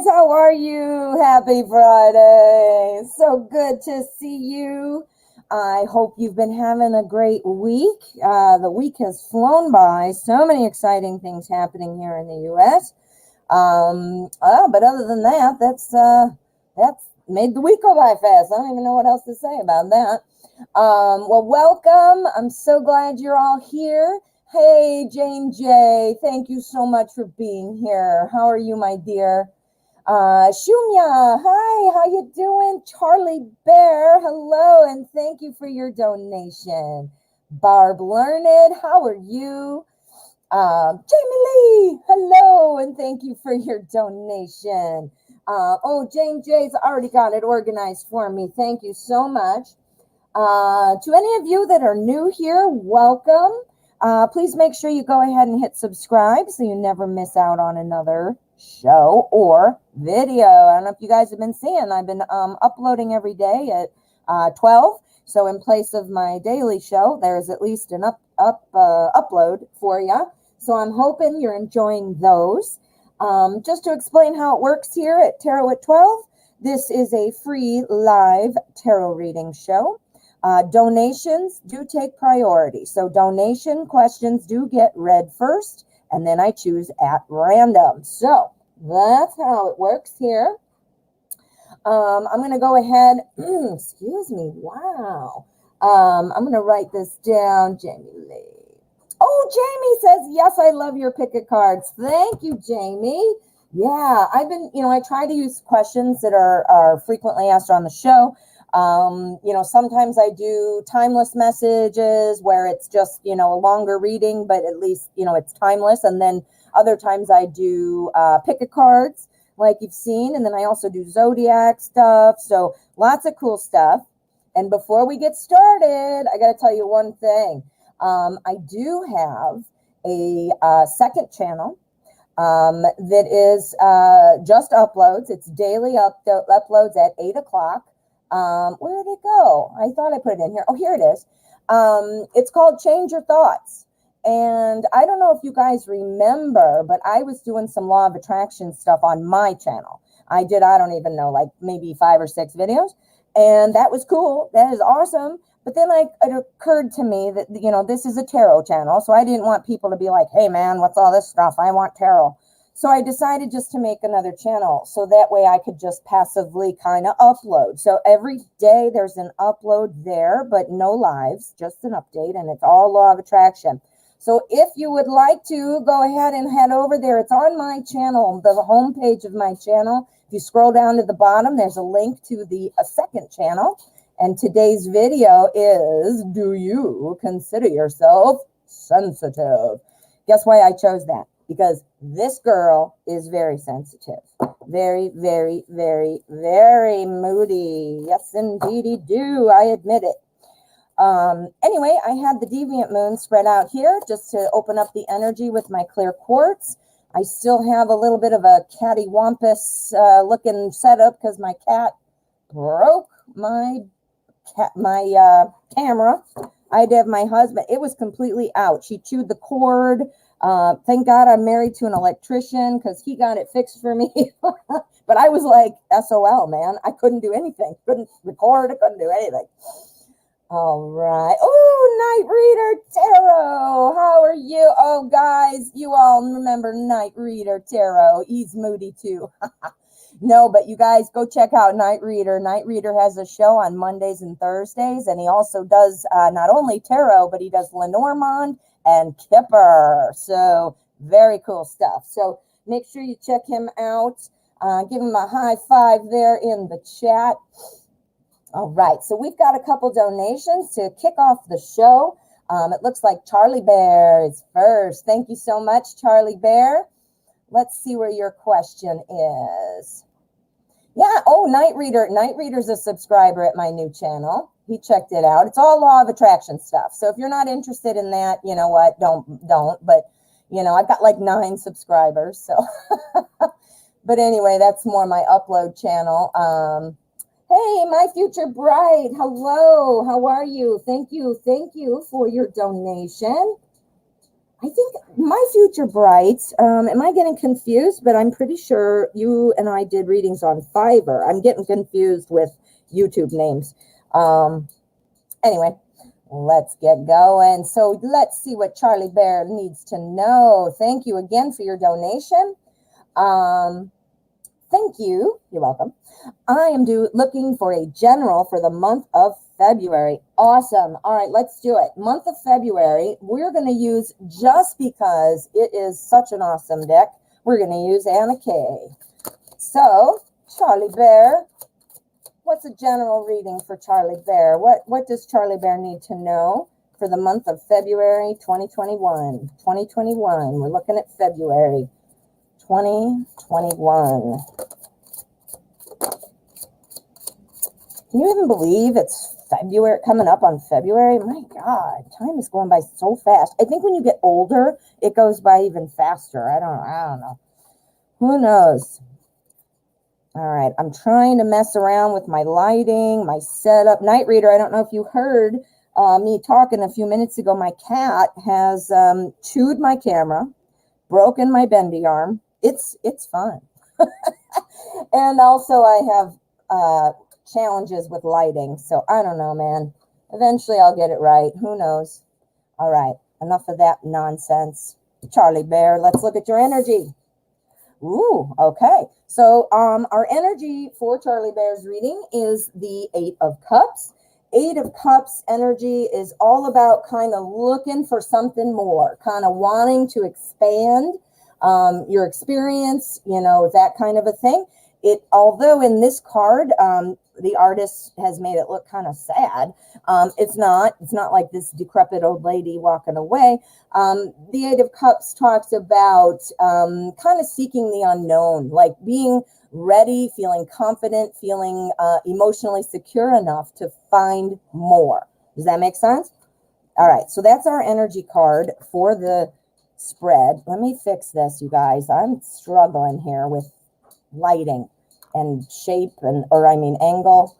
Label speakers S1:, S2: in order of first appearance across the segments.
S1: how are you? Happy Friday. So good to see you. I hope you've been having a great week. The week has flown by. So many exciting things happening here in the U.S. But other than that, that's made the week go by fast. I don't even know what else to say about that. Well, welcome. I'm so glad you're all here. Hey, Jane J, thank you so much for being here. How are you, my dear? Shumya, hi, how you doing? Charlie Bear, hello, and thank you for your donation. Barb Learned, how are you? Jamie Lee, hello, and thank you for your donation. Jane J's already got it organized for me. Thank you so much. To any of you that are new here, welcome. Please make sure you go ahead and hit subscribe so you never miss out on another show or video. I don't know if you guys have been seeing, I've been uploading every day at 12. So in place of my daily show, there's at least an upload for you. So I'm hoping you're enjoying those. Just to explain how it works here at Tarot at 12, this is a free live tarot reading show. Donations do take priority. So donation questions do get read first, and then I choose at random. So that's how it works here. I'm going to go ahead. Excuse me. Wow. I'm going to write this down. Jamie Lee. Oh, Jamie says, yes, I love your pick a cards. Thank you, Jamie. Yeah, I've been, I try to use questions that are frequently asked on the show. Sometimes I do timeless messages where it's just, a longer reading, but at least, it's timeless. And then other times I do pick a cards like you've seen. And then I also do zodiac stuff. So lots of cool stuff. And before we get started, I got to tell you one thing. I do have a second channel that is just uploads. It's daily uploads at 8 o'clock. Where did it go? I thought I put it in here. Oh, here it is. It's called Change Your Thoughts. And I don't know if you guys remember, but I was doing some law of attraction stuff on my channel. I don't even know, like maybe 5 or 6 videos. And that was cool. That is awesome. But then it occurred to me that, this is a tarot channel. So I didn't want people to be like, hey, man, what's all this stuff? I want tarot. So I decided just to make another channel so that way I could just passively kind of upload. So every day there's an upload there, but no lives, just an update, and it's all law of attraction. So if you would like to, go ahead and head over there. It's on my channel, the homepage of my channel. If you scroll down to the bottom, there's a link to the second channel. And today's video is, do you consider yourself sensitive? Guess why I chose that? Because this girl is very sensitive. Very, very, very, very moody. Yes, indeedy do. I admit it. Anyway, I had the Deviant Moon spread out here just to open up the energy with my clear quartz. I still have a little bit of a cattywampus looking setup because my cat broke my camera. I did have my husband. It was completely out. She chewed the cord. Thank God I'm married to an electrician because he got it fixed for me. But I was like, SOL, man. I couldn't do anything. Couldn't record. I couldn't do anything. All right. Oh, Night Reader Tarot. How are you? Oh, guys, you all remember Night Reader Tarot. He's moody too. No, but you guys go check out Night Reader. Night Reader has a show on Mondays and Thursdays, and he also does not only tarot, but he does Lenormand and Kipper. So very cool stuff. So make sure you check him out. Give him a high five there in the chat. All right, so we've got a couple donations to kick off the show. It looks like Charlie Bear is first. Thank you so much, Charlie Bear. Let's see where your question is. Yeah, Night Reader. Night Reader's a subscriber at my new channel. He checked it out. It's all law of attraction stuff. So if you're not interested in that, you know what, don't. But, I've got like 9 subscribers. So, but anyway, that's more my upload channel. Hey, my future bride. Hello. How are you? Thank you. Thank you for your donation. I think my future brights, am I getting confused? But I'm pretty sure you and I did readings on Fiverr. I'm getting confused with YouTube names. Anyway, let's get going. So let's see what Charlie Bear needs to know. Thank you again for your donation. Thank you. You're welcome. I am looking for a general for the month of February. Awesome. All right, let's do it. Month of February, we're going to use, just because it is such an awesome deck, we're going to use Anna Kay. So, Charlie Bear, what's a general reading for Charlie Bear? What does Charlie Bear need to know for the month of February 2021? 2021. We're looking at February 2021. Can you even believe it's February, coming up on February? My God, time is going by so fast. I think when you get older, it goes by even faster. I don't know. Who knows? All right, I'm trying to mess around with my lighting, my setup. Night Reader, I don't know if you heard me talking a few minutes ago. My cat has chewed my camera, broken my bendy arm. It's fun. And also I have challenges with lighting. So I don't know, man. Eventually I'll get it right. Who knows? All right, enough of that nonsense. Charlie Bear, let's look at your energy. Ooh, okay. So our energy for Charlie Bear's reading is the Eight of Cups. Eight of Cups energy is all about kind of looking for something more, kind of wanting to expand your experience, that kind of a thing. Although in this card, the artist has made it look kind of sad. It's not like this decrepit old lady walking away. The Eight of Cups talks about kind of seeking the unknown, like being ready, feeling confident, feeling emotionally secure enough to find more. Does that make sense? All right, so that's our energy card for the spread. Let me fix this, you guys. I'm struggling here with lighting and shape angle.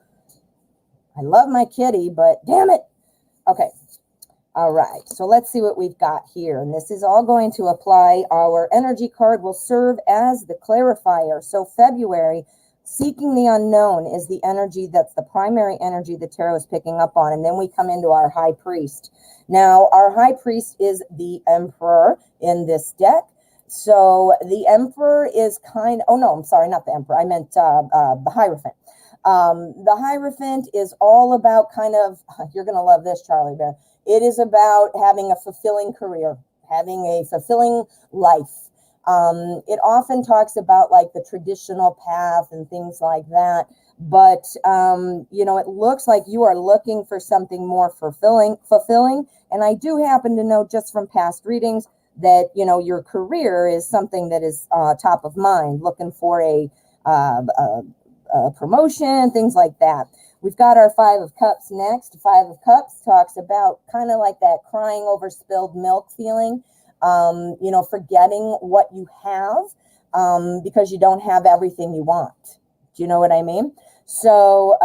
S1: I love my kitty, but damn it. Okay. All right. So let's see what we've got here. And this is all going to apply. Our energy card will serve as the clarifier. So February, seeking the unknown is the energy that's the primary energy the tarot is picking up on. And then we come into our high priest. Now, our high priest is the emperor in this deck. So the emperor is I'm sorry, not the emperor. I meant the Hierophant. The Hierophant is all about you're going to love this, Charlie Bear. It is about having a fulfilling career, having a fulfilling life. It often talks about like the traditional path and things like that. But, it looks like you are looking for something more fulfilling. And I do happen to know just from past readings that, your career is something that is top of mind, looking for a promotion, things like that. We've got our Five of Cups next. Five of Cups talks about kind of like that crying over spilled milk feeling, forgetting what you have because you don't have everything you want. Do you know what I mean? So,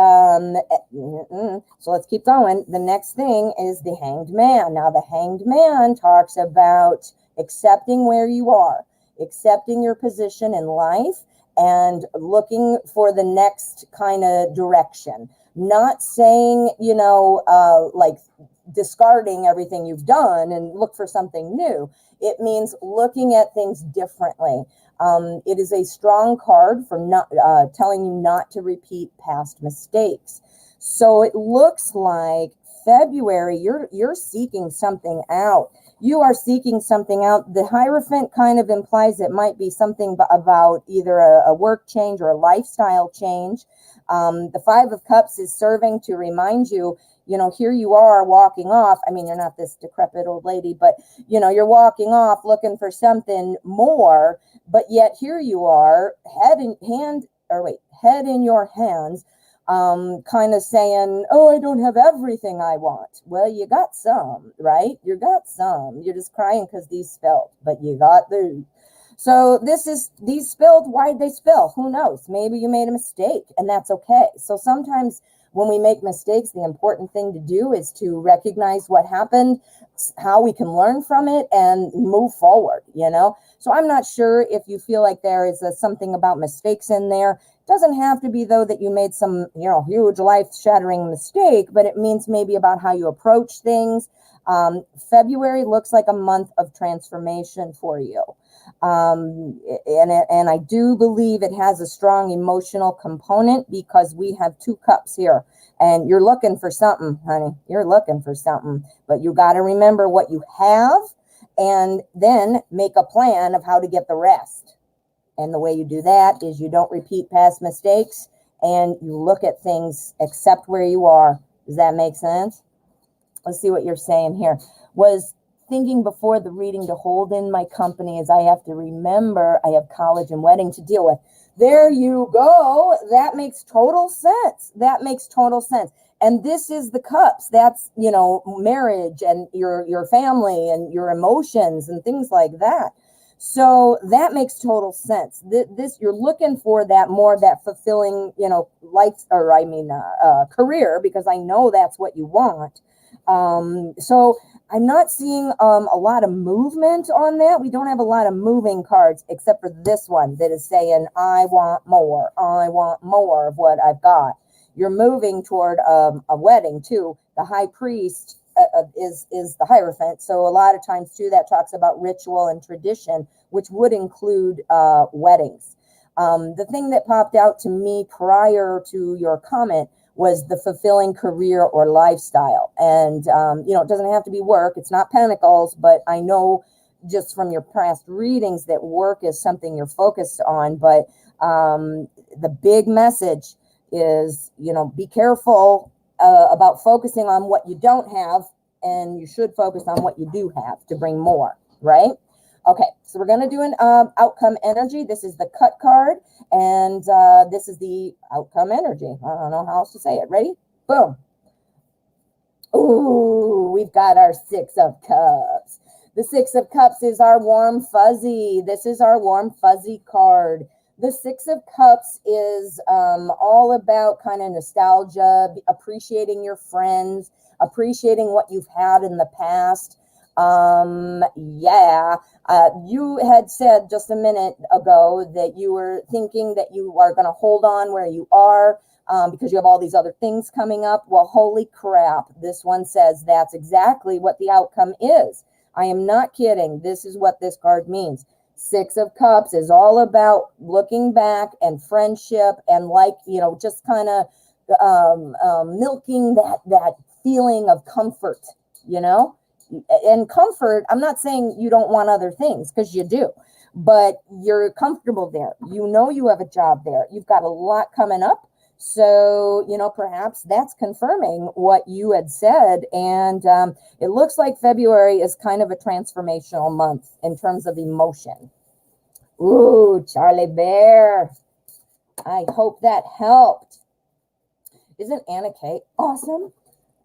S1: so let's keep going. The next thing is the Hanged Man. Now, the Hanged Man talks about accepting where you are, accepting your position in life, and looking for the next kind of direction. Not saying, like discarding everything you've done and look for something new. It means looking at things differently. It is a strong card for not telling you not to repeat past mistakes. So it looks like February, you're seeking something out. You are seeking something out. The Hierophant kind of implies it might be something about either a work change or a lifestyle change. The Five of Cups is serving to remind you, here you are walking off. I mean, you're not this decrepit old lady, but, you're walking off looking for something more, but yet here you are, head in your hands, kind of saying, oh, I don't have everything I want. Well, you got some, right? You got some. You're just crying because these spilled, but you got these. So these spilled. Why'd they spill? Who knows? Maybe you made a mistake, and that's okay. So sometimes when we make mistakes, the important thing to do is to recognize what happened, how we can learn from it, and move forward, you know? So I'm not sure if you feel like there is something about mistakes in there. Doesn't have to be, though, that you made some, you know, huge life-shattering mistake, but it means maybe about how you approach things. February looks like a month of transformation for you. And I do believe it has a strong emotional component because we have 2 cups here. And you're looking for something, honey. You're looking for something. But you got to remember what you have and then make a plan of how to get the rest. And the way you do that is you don't repeat past mistakes and you look at things, accept where you are. Does that make sense? Let's see what you're saying here. Was thinking before the reading to hold in my company as I have to remember I have college and wedding to deal with. There you go. That makes total sense. That makes total sense. And this is the cups. That's, you know, marriage and your family and your emotions and things like that. So that makes total sense. This you're looking for that more, that fulfilling, you know, career, because I know that's what you want. So I'm not seeing a lot of movement on that. We don't have a lot of moving cards except for this one that is saying, I want more. I want more of what I've got. You're moving toward a wedding too. The high priest is the Hierophant. So a lot of times too, that talks about ritual and tradition, which would include weddings. The thing that popped out to me prior to your comment was the fulfilling career or lifestyle. And, you know, it doesn't have to be work. It's not pentacles, but I know just from your past readings that work is something you're focused on. But the big message is, you know, be careful about focusing on what you don't have, and you should focus on what you do have to bring more, right? Okay, so we're going to do an outcome energy. This is the cut card, and this is the outcome energy. I don't know how else to say it. Ready? Boom. Ooh, we've got our 6 of Cups. The 6 of Cups is our warm fuzzy. This is our warm fuzzy card. The 6 of Cups is all about kind of nostalgia, appreciating your friends, appreciating what you've had in the past. You had said just a minute ago that you were thinking that you are going to hold on where you are because you have all these other things coming up. Well, holy crap. This one says that's exactly what the outcome is. I am not kidding. This is what this card means. 6 of Cups is all about looking back and friendship and, like, you know, just kind of milking that feeling of comfort, you know. And comfort, I'm not saying you don't want other things, because you do, but you're comfortable there. You know you have a job there. You've got a lot coming up. So, you know, perhaps that's confirming what you had said. And it looks like February is kind of a transformational month in terms of emotion. Ooh, Charlie Bear. I hope that helped. Isn't Anna Kay awesome?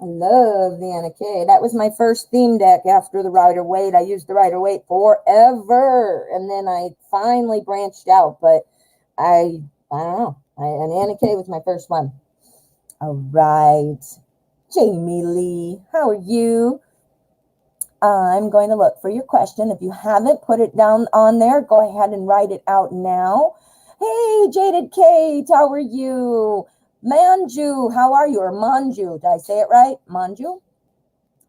S1: I love the Anna Kay. That was my first theme deck after the Rider-Waite. I used the Rider-Waite forever, and then I finally branched out. But I don't know. And Anna Kay was my first one. All right, Jamie Lee, how are you? I'm going to look for your question. If you haven't put it down on there, go ahead and write it out now. Hey, Jaded Kate, how are you? Manju, how are you? Or Manju, did I say it right? Manju?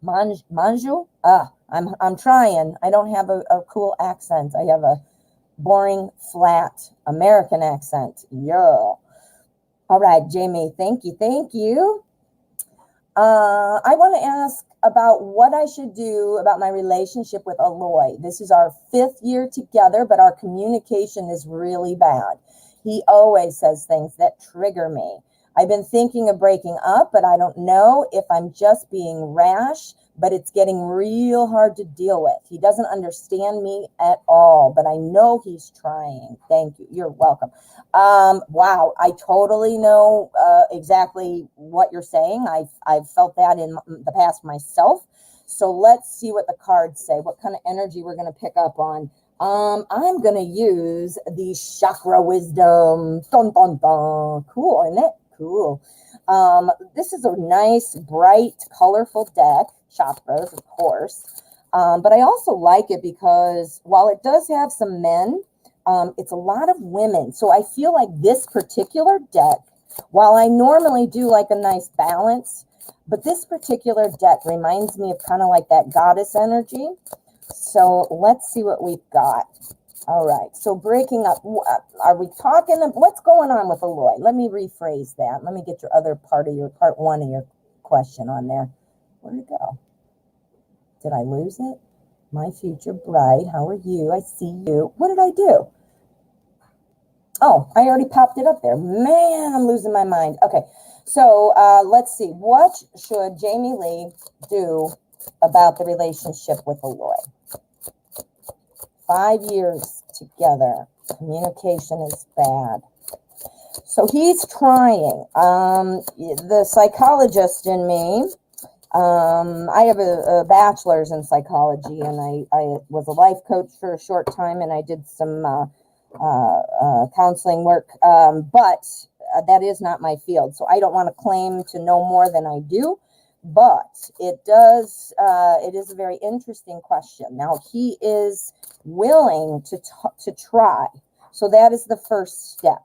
S1: Manju? I'm trying. I don't have a cool accent. I have a boring, flat American accent. Yeah. All right, Jamie, thank you. I want to ask about what I should do about my relationship with Aloy. This is our 5th year together, but our communication is really bad. He always says things that trigger me. I've been thinking of breaking up, but I don't know if I'm just being rash, but it's getting real hard to deal with. He doesn't understand me at all, but I know he's trying. Thank you. You're welcome. Wow, I totally know exactly what you're saying. I've felt that in the past myself. So let's see what the cards say, what kind of energy we're going to pick up on. I'm going to use the chakra wisdom. Dun, dun, dun. Cool, isn't it? Cool. This is a nice, bright, colorful deck. Chakras, of course. But I also like it because while it does have some men, it's a lot of women. So I feel like this particular deck, while I normally do like a nice balance, but this particular deck reminds me of kind of like that goddess energy. So let's see what we've got. All right. So breaking up, are we talking? What's going on with Eloy? Let me rephrase that. Let me get your other part one of your question on there. Where'd it go? Did I lose it? My future bride, how are you? I see you. What did I do? Oh, I already popped it up there. Man, I'm losing my mind. Okay, so let's see. What should Jamie Lee do about the relationship with Eloy? 5 years together. Communication is bad. So he's trying. The psychologist in me, I have a bachelor's in psychology, and I was a life coach for a short time, and I did some counseling work, but that is not my field. So I don't want to claim to know more than I do, but it is a very interesting question. Now, he is willing to try. So that is the first step.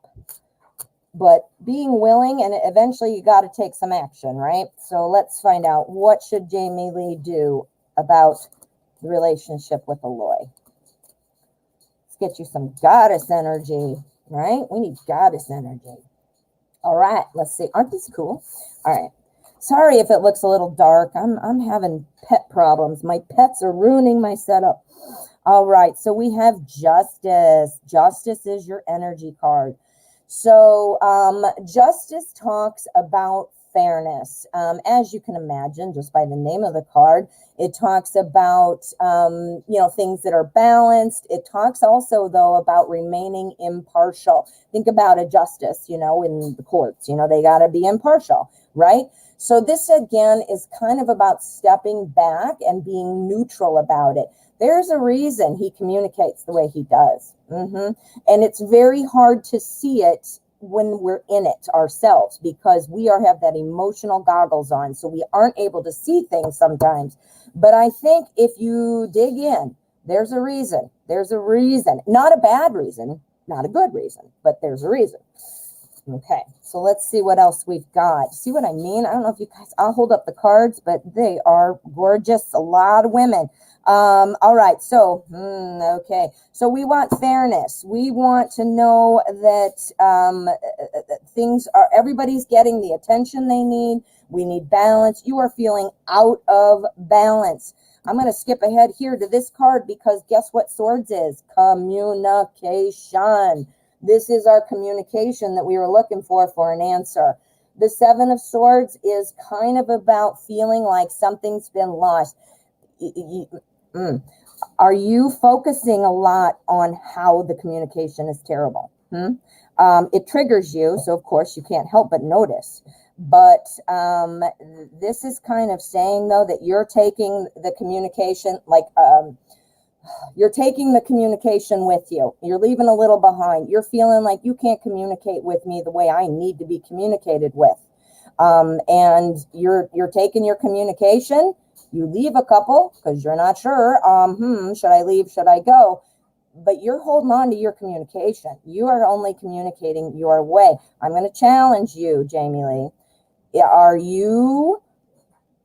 S1: But being willing, and eventually you got to take some action, right? So let's find out, what should Jamie Lee do about the relationship with Eloy? Let's get you some goddess energy, right? We need goddess energy. All right, let's see. Aren't these cool? All right. Sorry if it looks a little dark. I'm having pet problems. My pets are ruining my setup. All right, so we have Justice. Justice is your energy card. So Justice talks about fairness. As you can imagine, just by the name of the card, it talks about, things that are balanced. It talks also, though, about remaining impartial. Think about a justice, in the courts, they got to be impartial, right? So this, again, is kind of about stepping back and being neutral about it. There's a reason he communicates the way he does. And it's very hard to see it when we're in it ourselves, because we have that emotional goggles on, so we aren't able to see things sometimes. But I think if you dig in, there's a reason. There's a reason. Not a bad reason, not a good reason, but there's a reason. Okay, so let's see what else we've got. See what I mean? I don't know if you guys, I'll hold up the cards, but they are gorgeous. A lot of women. All right, so, okay. So we want fairness. We want to know that everybody's getting the attention they need. We need balance. You are feeling out of balance. I'm going to skip ahead here to this card, because guess what Swords is? Communication. This is our communication that we were looking for an answer. The Seven of Swords is kind of about feeling like something's been lost. Are you focusing a lot on how the communication is terrible? It triggers you, so of course you can't help but notice. But this is kind of saying, though, that you're taking the communication, you're taking the communication with you. You're leaving a little behind. You're feeling like you can't communicate with me the way I need to be communicated with. And you're taking your communication. You leave a couple because you're not sure. Should I leave? Should I go? But you're holding on to your communication. You are only communicating your way. I'm going to challenge you, Jamie Lee. Are you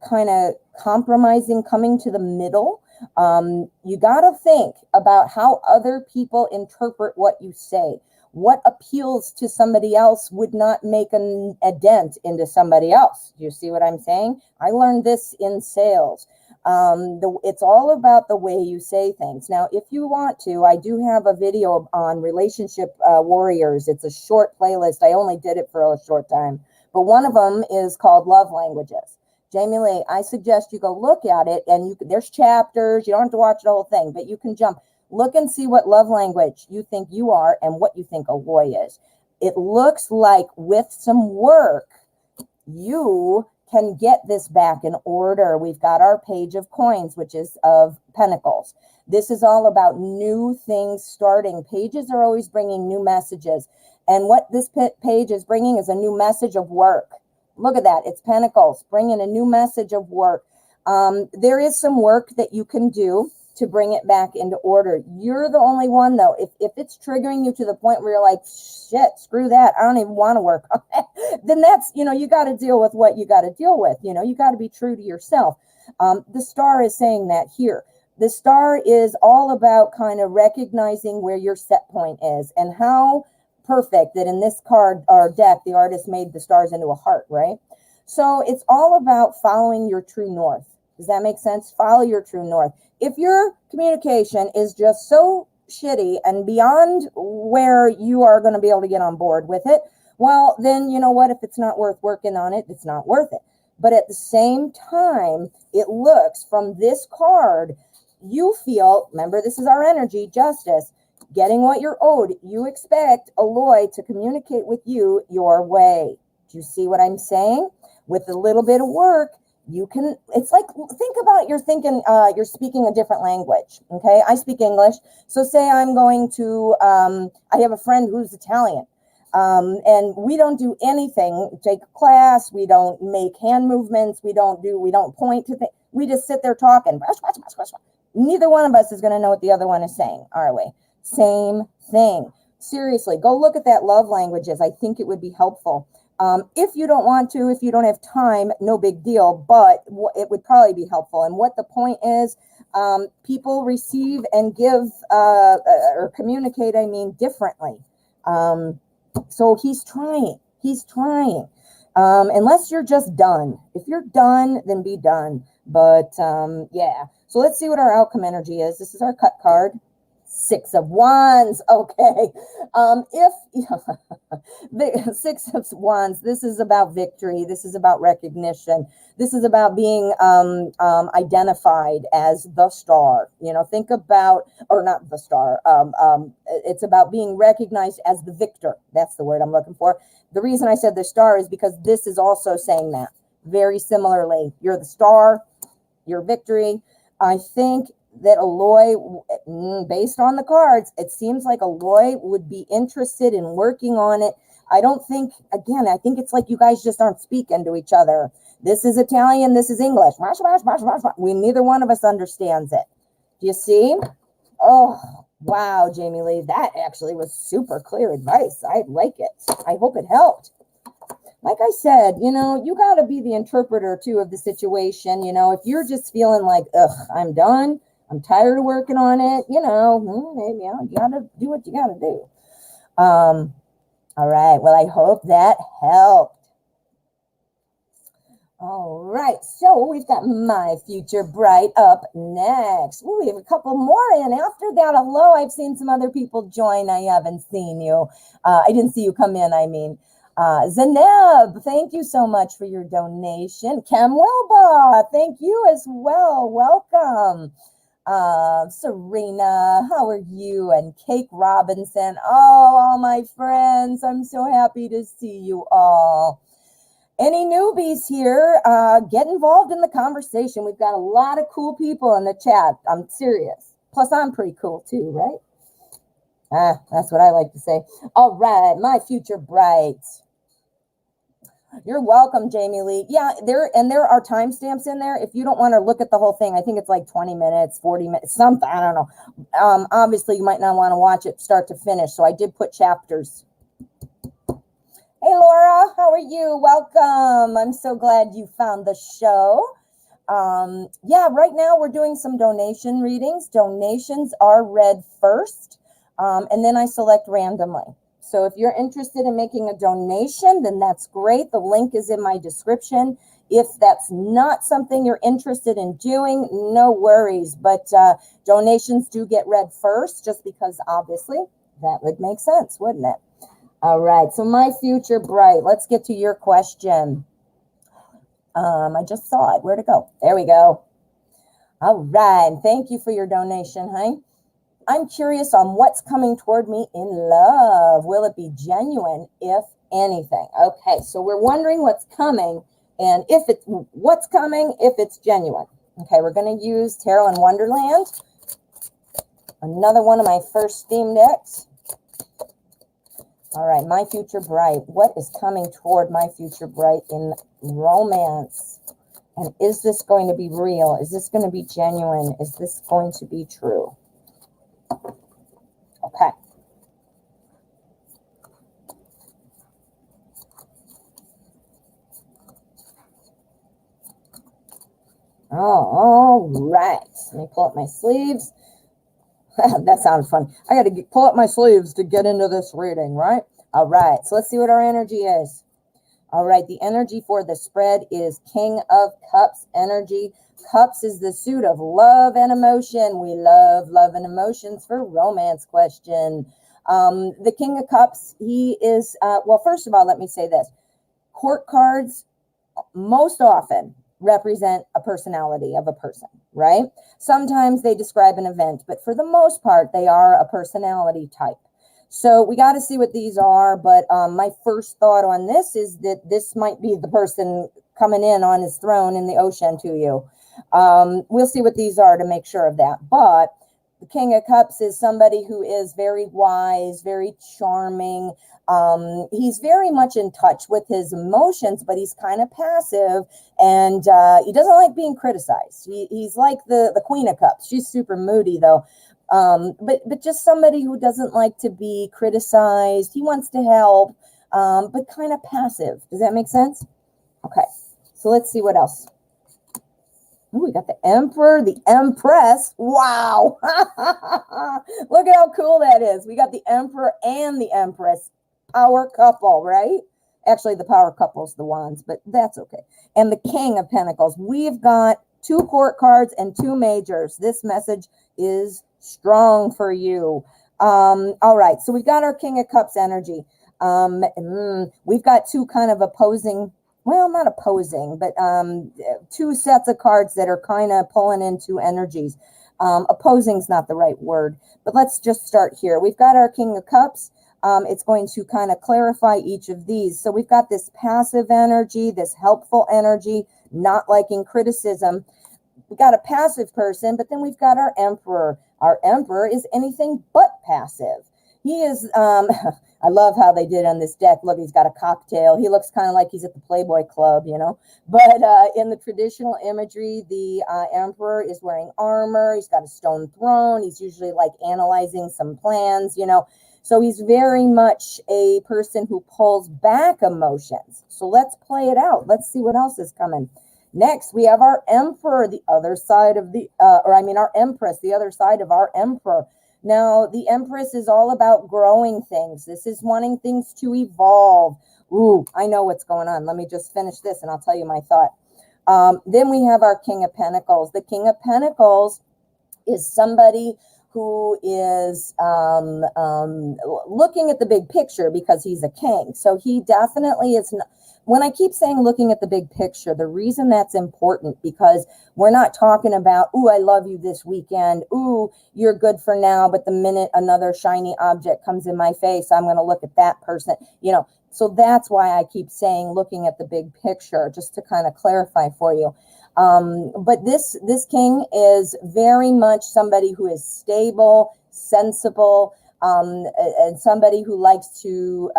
S1: kind of compromising, coming to the middle? You got to think about how other people interpret what you say. What appeals to somebody else would not make a dent into somebody else. Do you see what I'm saying? I learned this in sales. It's all about the way you say things. Now, if you want to, I do have a video on relationship warriors. It's a short playlist. I only did it for a short time. But one of them is called Love Languages. Jamie Lee, I suggest you go look at it, and there's chapters. You don't have to watch the whole thing, but you can jump. Look and see what love language you think you are and what you think Eloy is. It looks like with some work, you can get this back in order. We've got our Page of Coins, which is of Pentacles. This is all about new things starting. Pages are always bringing new messages. And what this page is bringing is a new message of work. Look at that. It's Pentacles, bringing a new message of work. There is some work that you can do to bring it back into order. You're the only one, though. If it's triggering you to the point where you're like, shit, screw that, I don't even want to work on it, then that's, you got to deal with what you got to deal with. You got to be true to yourself. The star is saying that here. The star is all about kind of recognizing where your set point is, and how perfect that in this card or deck, the artist made the stars into a heart, right? So it's all about following your true north. Does that make sense? Follow your true north. If your communication is just so shitty and beyond where you are going to be able to get on board with it, well, then you know what? If it's not worth working on it, it's not worth it. But at the same time, it looks from this card, you feel, remember, this is our energy, justice, getting what you're owed. You expect Aloy to communicate with you your way. Do you see what I'm saying? With a little bit of work, you can, it's like, think about, you're speaking a different language, okay? I speak English. So say I'm going to, I have a friend who's Italian, and we don't do anything, take a class, we don't make hand movements, we don't point to things, we just sit there talking. Neither one of us is going to know what the other one is saying, are we? Same thing. Seriously, go look at that love languages. I think it would be helpful. If you don't want to, if you don't have time, no big deal, but it would probably be helpful. And what the point is, people receive and give or communicate, differently. So he's trying. Unless you're just done. If you're done, then be done. But yeah. So let's see what our outcome energy is. This is our cut card. 6 of Wands. Okay. If the 6 of Wands, this is about victory. This is about recognition. This is about being identified as the star. Think about, or not the star. It's about being recognized as the victor. That's the word I'm looking for. The reason I said the star is because this is also saying that very similarly. You're the star, your victory. I think that Aloy, based on the cards, it seems like Aloy would be interested in working on it. I don't think, again, I think it's like you guys just aren't speaking to each other. This is Italian, this is English. Neither one of us understands it. Do you see? Oh, wow, Jamie Lee, that actually was super clear advice. I like it. I hope it helped. Like I said, you got to be the interpreter, too, of the situation. If you're just feeling like, ugh, I'm done, I'm tired of working on it, maybe you got to do what you got to do. All right. Well, I hope that helped. All right. So we've got my future bright up next. Ooh, we have a couple more in. After that, hello, I've seen some other people join. I haven't seen you. I didn't see you come in, Zaneb, thank you so much for your donation. Cam Wilba, thank you as well. Welcome. Serena, how are you? And Kate Robinson. Oh, all my friends, I'm so happy to see you all. Any newbies here, get involved in the conversation. We've got a lot of cool people in the chat. I'm serious. Plus, I'm pretty cool too, right? That's what I like to say. All right, my future bright. You're welcome, Jamie Lee. Yeah, there are timestamps in there. If you don't want to look at the whole thing, I think it's like 20 minutes, 40 minutes, something. I don't know. Obviously, you might not want to watch it start to finish. So I did put chapters. Hey, Laura, how are you? Welcome. I'm so glad you found the show. Yeah, right now we're doing some donation readings. Donations are read first, and then I select randomly. So if you're interested in making a donation, then that's great. The link is in my description. If that's not something you're interested in doing, no worries. But donations do get read first, just because obviously that would make sense, wouldn't it? All right, so my future bright. Let's get to your question. I just saw it. Where'd it go? There we go. All right, thank you for your donation, honey. I'm curious on what's coming toward me in love. Will it be genuine, if anything? Okay, so we're wondering what's coming, and if it's genuine. Okay, we're going to use Tarot in Wonderland. Another one of my first theme decks. All right, my future bright. What is coming toward my future bright in romance? And is this going to be real? Is this going to be genuine? Is this going to be true? Okay. Oh, all right. Let me pull up my sleeves. That sounds fun. I got to pull up my sleeves to get into this reading, right? All right. So let's see what our energy is. All right. The energy for the spread is King of Cups energy. Cups is the suit of love and emotion. We love love and emotions for romance question. The King of Cups, he is, well, first of all, let me say this. Court cards most often represent a personality of a person, right? Sometimes they describe an event, but for the most part, they are a personality type. So we got to see what these are, but my first thought on this is that this might be the person coming in on his throne in the ocean to you. We'll see what these are to make sure of that. But the King of Cups is somebody who is very wise, very charming. He's very much in touch with his emotions, but he's kind of passive, and he doesn't like being criticized. He's like the Queen of Cups. She's super moody, though. But just somebody who doesn't like to be criticized. He wants to help, but kind of passive. Does that make sense? Okay, so let's see what else. Ooh, we got the Emperor, the Empress. Wow. Look at how cool that is. We got the Emperor and the Empress. Power couple, right? Actually, the power couple's the wands, but that's okay. And the King of Pentacles. We've got 2 court cards and 2 majors. This message is strong for you. All right, so we've got our King of Cups energy. We've got 2 kind of opposing, well, not opposing, but 2 sets of cards that are kind of pulling into energies. Opposing's not the right word, but let's just start here. We've got our King of Cups. It's going to kind of clarify each of these. So we've got this passive energy, this helpful energy, not liking criticism. We've got a passive person, but then we've got our Emperor. Our Emperor is anything but passive. He is, I love how they did on this deck. Look, he's got a cocktail. He looks kind of like he's at the Playboy Club, you know. But in the traditional imagery, the Emperor is wearing armor. He's got a stone throne. He's usually like analyzing some plans, you know. So he's very much a person who pulls back emotions. So let's play it out. Let's see what else is coming. Next, we have our Emperor, the other side of the, our Empress, the other side of our Emperor. Now, the Empress is all about growing things. This is wanting things to evolve. Ooh, I know what's going on. Let me just finish this and I'll tell you my thought. Then we have our King of Pentacles. The King of Pentacles is somebody who is looking at the big picture because he's a king. So he definitely is not. When I keep saying looking at the big picture, the reason that's important because we're not talking about, ooh, I love you this weekend. Ooh, you're good for now. But the minute another shiny object comes in my face, I'm going to look at that person, you know. So that's why I keep saying looking at the big picture, just to kind of clarify for you. But this king is very much somebody who is stable, sensible, and somebody who likes to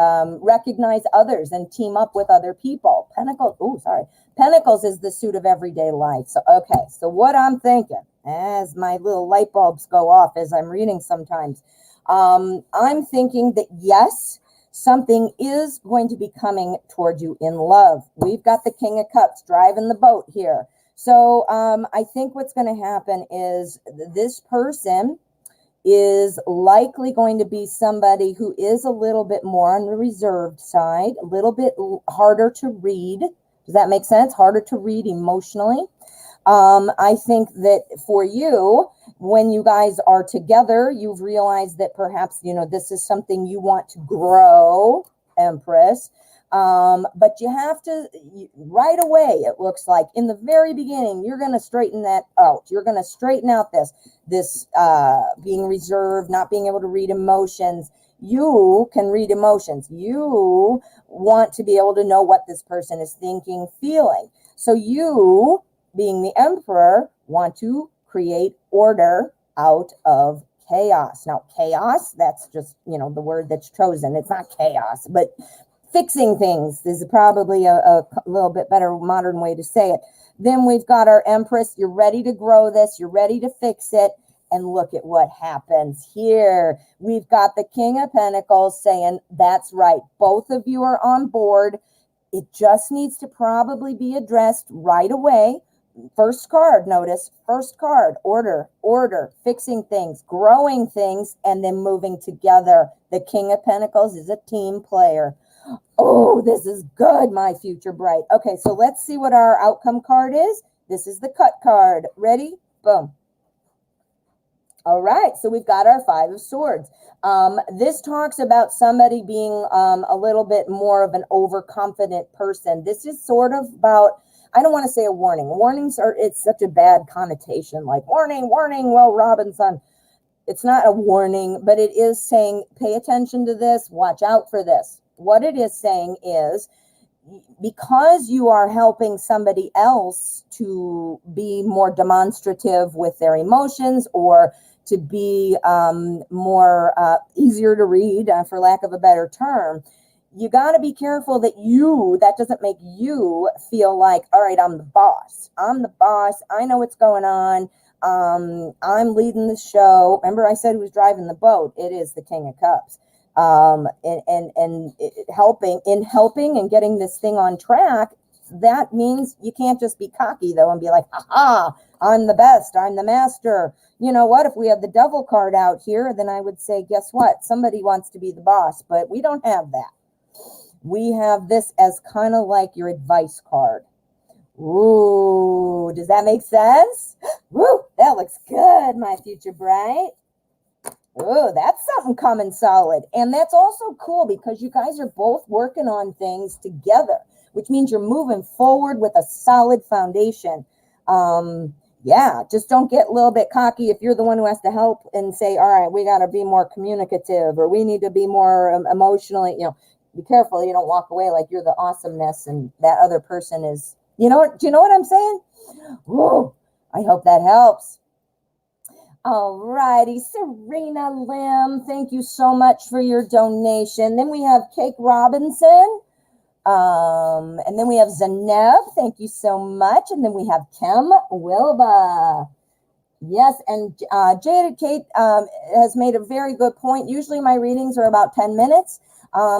S1: recognize others and team up with other people. Pentacles is the suit of everyday life. So, okay, so what I'm thinking, as my little light bulbs go off as I'm reading sometimes, I'm thinking that yes, something is going to be coming toward you in love. We've got the King of Cups driving the boat here. So I think what's going to happen is this person is likely going to be somebody who is a little bit more on the reserved side, a little bit harder to read. Does that make sense? Harder to read emotionally. I think that for you, when you guys are together, you've realized that perhaps, you know, this is something you want to grow, Empress. But you have to, right away, it looks like, in the very beginning, you're going to straighten that out. You're going to straighten out this being reserved, not being able to read emotions. You can read emotions. You want to be able to know what this person is thinking, feeling. So you, being the Emperor, want to create order out of chaos. Now, chaos, that's just, the word that's chosen. It's not chaos, but fixing things is probably a little bit better modern way to say it. Then we've got our Empress. You're ready to grow this. You're ready to fix it. And look at what happens here. We've got the King of Pentacles saying, that's right. Both of you are on board. It just needs to probably be addressed right away. First card, notice, first card, order, fixing things, growing things, and then moving together. The King of Pentacles is a team player. Oh, this is good, my future bride. Okay, so let's see what our outcome card is. This is the cut card. Ready? Boom. All right, so we've got our Five of Swords. This talks about somebody being a little bit more of an overconfident person. This is sort of about, I don't want to say a warning. Warnings it's such a bad connotation, like warning, Will Robinson. It's not a warning, but it is saying, pay attention to this, watch out for this. What it is saying is, because you are helping somebody else to be more demonstrative with their emotions, or to be more easier to read, for lack of a better term, you got to be careful that doesn't make you feel like, all right, I'm the boss. I know what's going on. I'm leading the show. Remember I said who was driving the boat? It is the King of Cups. And helping and getting this thing on track. That means you can't just be cocky though and be like, aha, I'm the best, I'm the master. You know what? If we have the Devil card out here, then I would say, guess what? Somebody wants to be the boss, but we don't have that. We have this as kind of like your advice card. Ooh, does that make sense? Woo, that looks good, my future bride. Oh, that's something coming solid. And that's also cool because you guys are both working on things together, which means you're moving forward with a solid foundation. Yeah, just don't get a little bit cocky if you're the one who has to help and say, all right, we got to be more communicative, or we need to be more emotionally, be careful. You don't walk away like you're the awesomeness and that other person is, do you know what I'm saying? Whoa, I hope that helps. All righty, Serena Lim, thank you so much for your donation. Then we have Cake Robinson. And then we have Zaneb, thank you so much. And then we have Kim Wilba. Yes, and Jaded Kate has made a very good point. Usually my readings are about 10 minutes.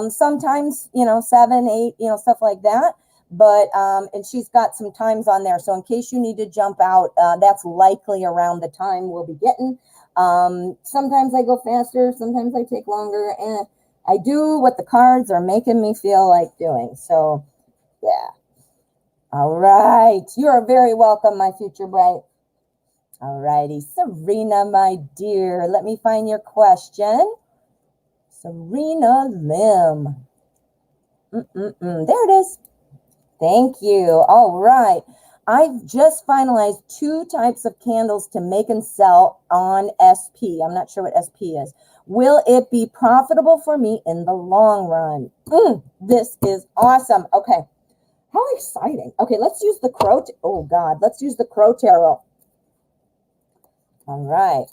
S1: Sometimes, 7, 8, stuff like that. But, and she's got some times on there. So in case you need to jump out, that's likely around the time we'll be getting. Sometimes I go faster, sometimes I take longer, and I do what the cards are making me feel like doing. So, yeah. All right. You are very welcome, my future bride. All righty. Serena, my dear, let me find your question. Serena Lim. There it is. Thank you. All right. I've just finalized 2 types of candles to make and sell on SP. I'm not sure what SP is. Will it be profitable for me in the long run? This is awesome. Okay. How exciting. Okay, let's use the Crow. Oh, God. Let's use the Crow Tarot. All right.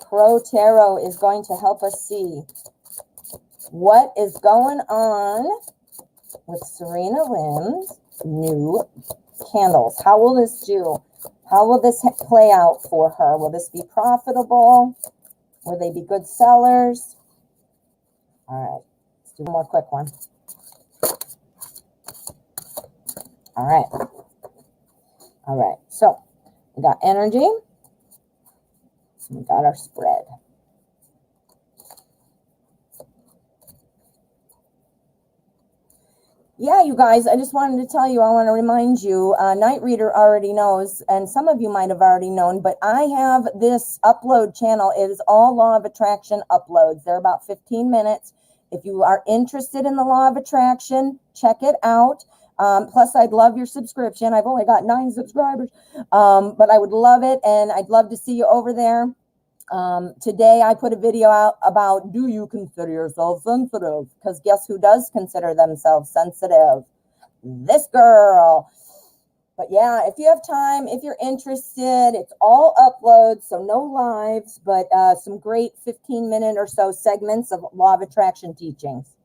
S1: Crow Tarot is going to help us see what is going on with Serena Lim's new candles. How will this do? How will this play out for her? Will this be profitable? Will they be good sellers? All right, let's do one more quick one. All right, so we got energy. We got our spread. Yeah, you guys, I just wanted to tell you, I want to remind you, Night Reader already knows, and some of you might have already known, but I have this upload channel. It is all Law of Attraction uploads. They're about 15 minutes. If you are interested in the Law of Attraction, check it out. Plus, I'd love your subscription. I've only got 9 subscribers, but I would love it, and I'd love to see you over there. Today I put a video out about, do you consider yourself sensitive? Because guess who does consider themselves sensitive? This girl. But yeah, if you have time, if you're interested, it's all uploads, so no lives, but some great 15-minute or so segments of law of attraction teachings.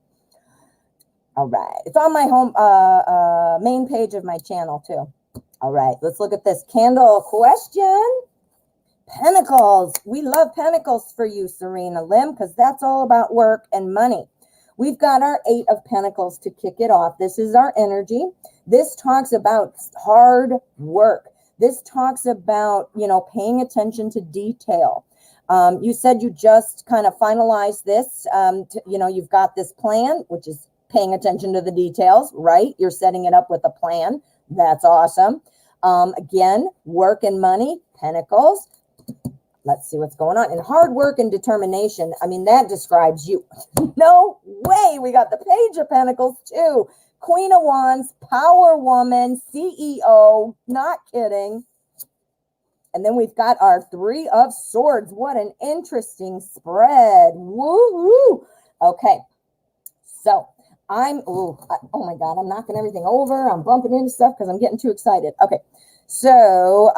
S1: All right, it's on my home main page of my channel too. All right, let's look at this candle question. Pentacles. We love pentacles for you, Serena Lim, because that's all about work and money. We've got our 8 of Pentacles to kick it off. This is our energy. This talks about hard work. This talks about, paying attention to detail. You said you just kind of finalized this. You've got this plan, which is paying attention to the details, right? You're setting it up with a plan. That's awesome. Again, work and money, Pentacles. Let's see what's going on. And hard work and determination. I mean, that describes you. No way. We got the Page of Pentacles too. Queen of Wands, power woman, CEO. Not kidding. And then we've got our 3 of Swords. What an interesting spread. Woo-hoo. Okay. So oh my God, I'm knocking everything over. I'm bumping into stuff because I'm getting too excited. Okay. So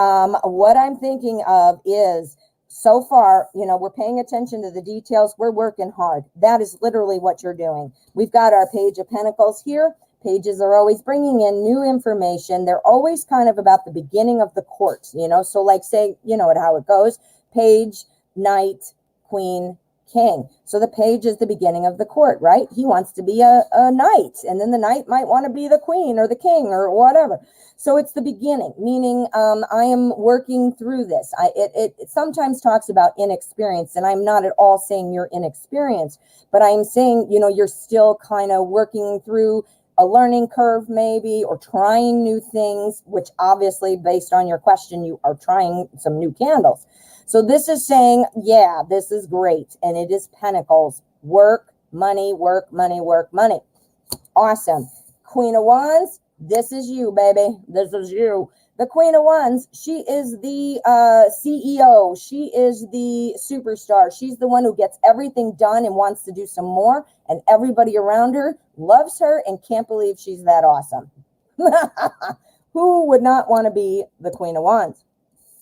S1: what I'm thinking of is, so far, we're paying attention to the details. We're working hard. That is literally what you're doing. We've got our Page of Pentacles here. Pages are always bringing in new information. They're always kind of about the beginning of the court, So like say, how it goes. Page, Knight, Queen, King. So the Page is the beginning of the court, right? He wants to be a knight. And then the knight might want to be the queen or the king or whatever. So it's the beginning, meaning I am working through this. It sometimes talks about inexperience, and I'm not at all saying you're inexperienced, but I'm saying, you're still kind of working through a learning curve maybe, or trying new things, which obviously based on your question, you are trying some new candles. So this is saying, yeah, this is great. And it is Pentacles, work, money, work, money, work, money. Awesome. Queen of Wands. This is you, baby. This is you. The Queen of Wands, she is the CEO. She is the superstar. She's the one who gets everything done and wants to do some more. And everybody around her loves her and can't believe she's that awesome. Who would not want to be the Queen of Wands?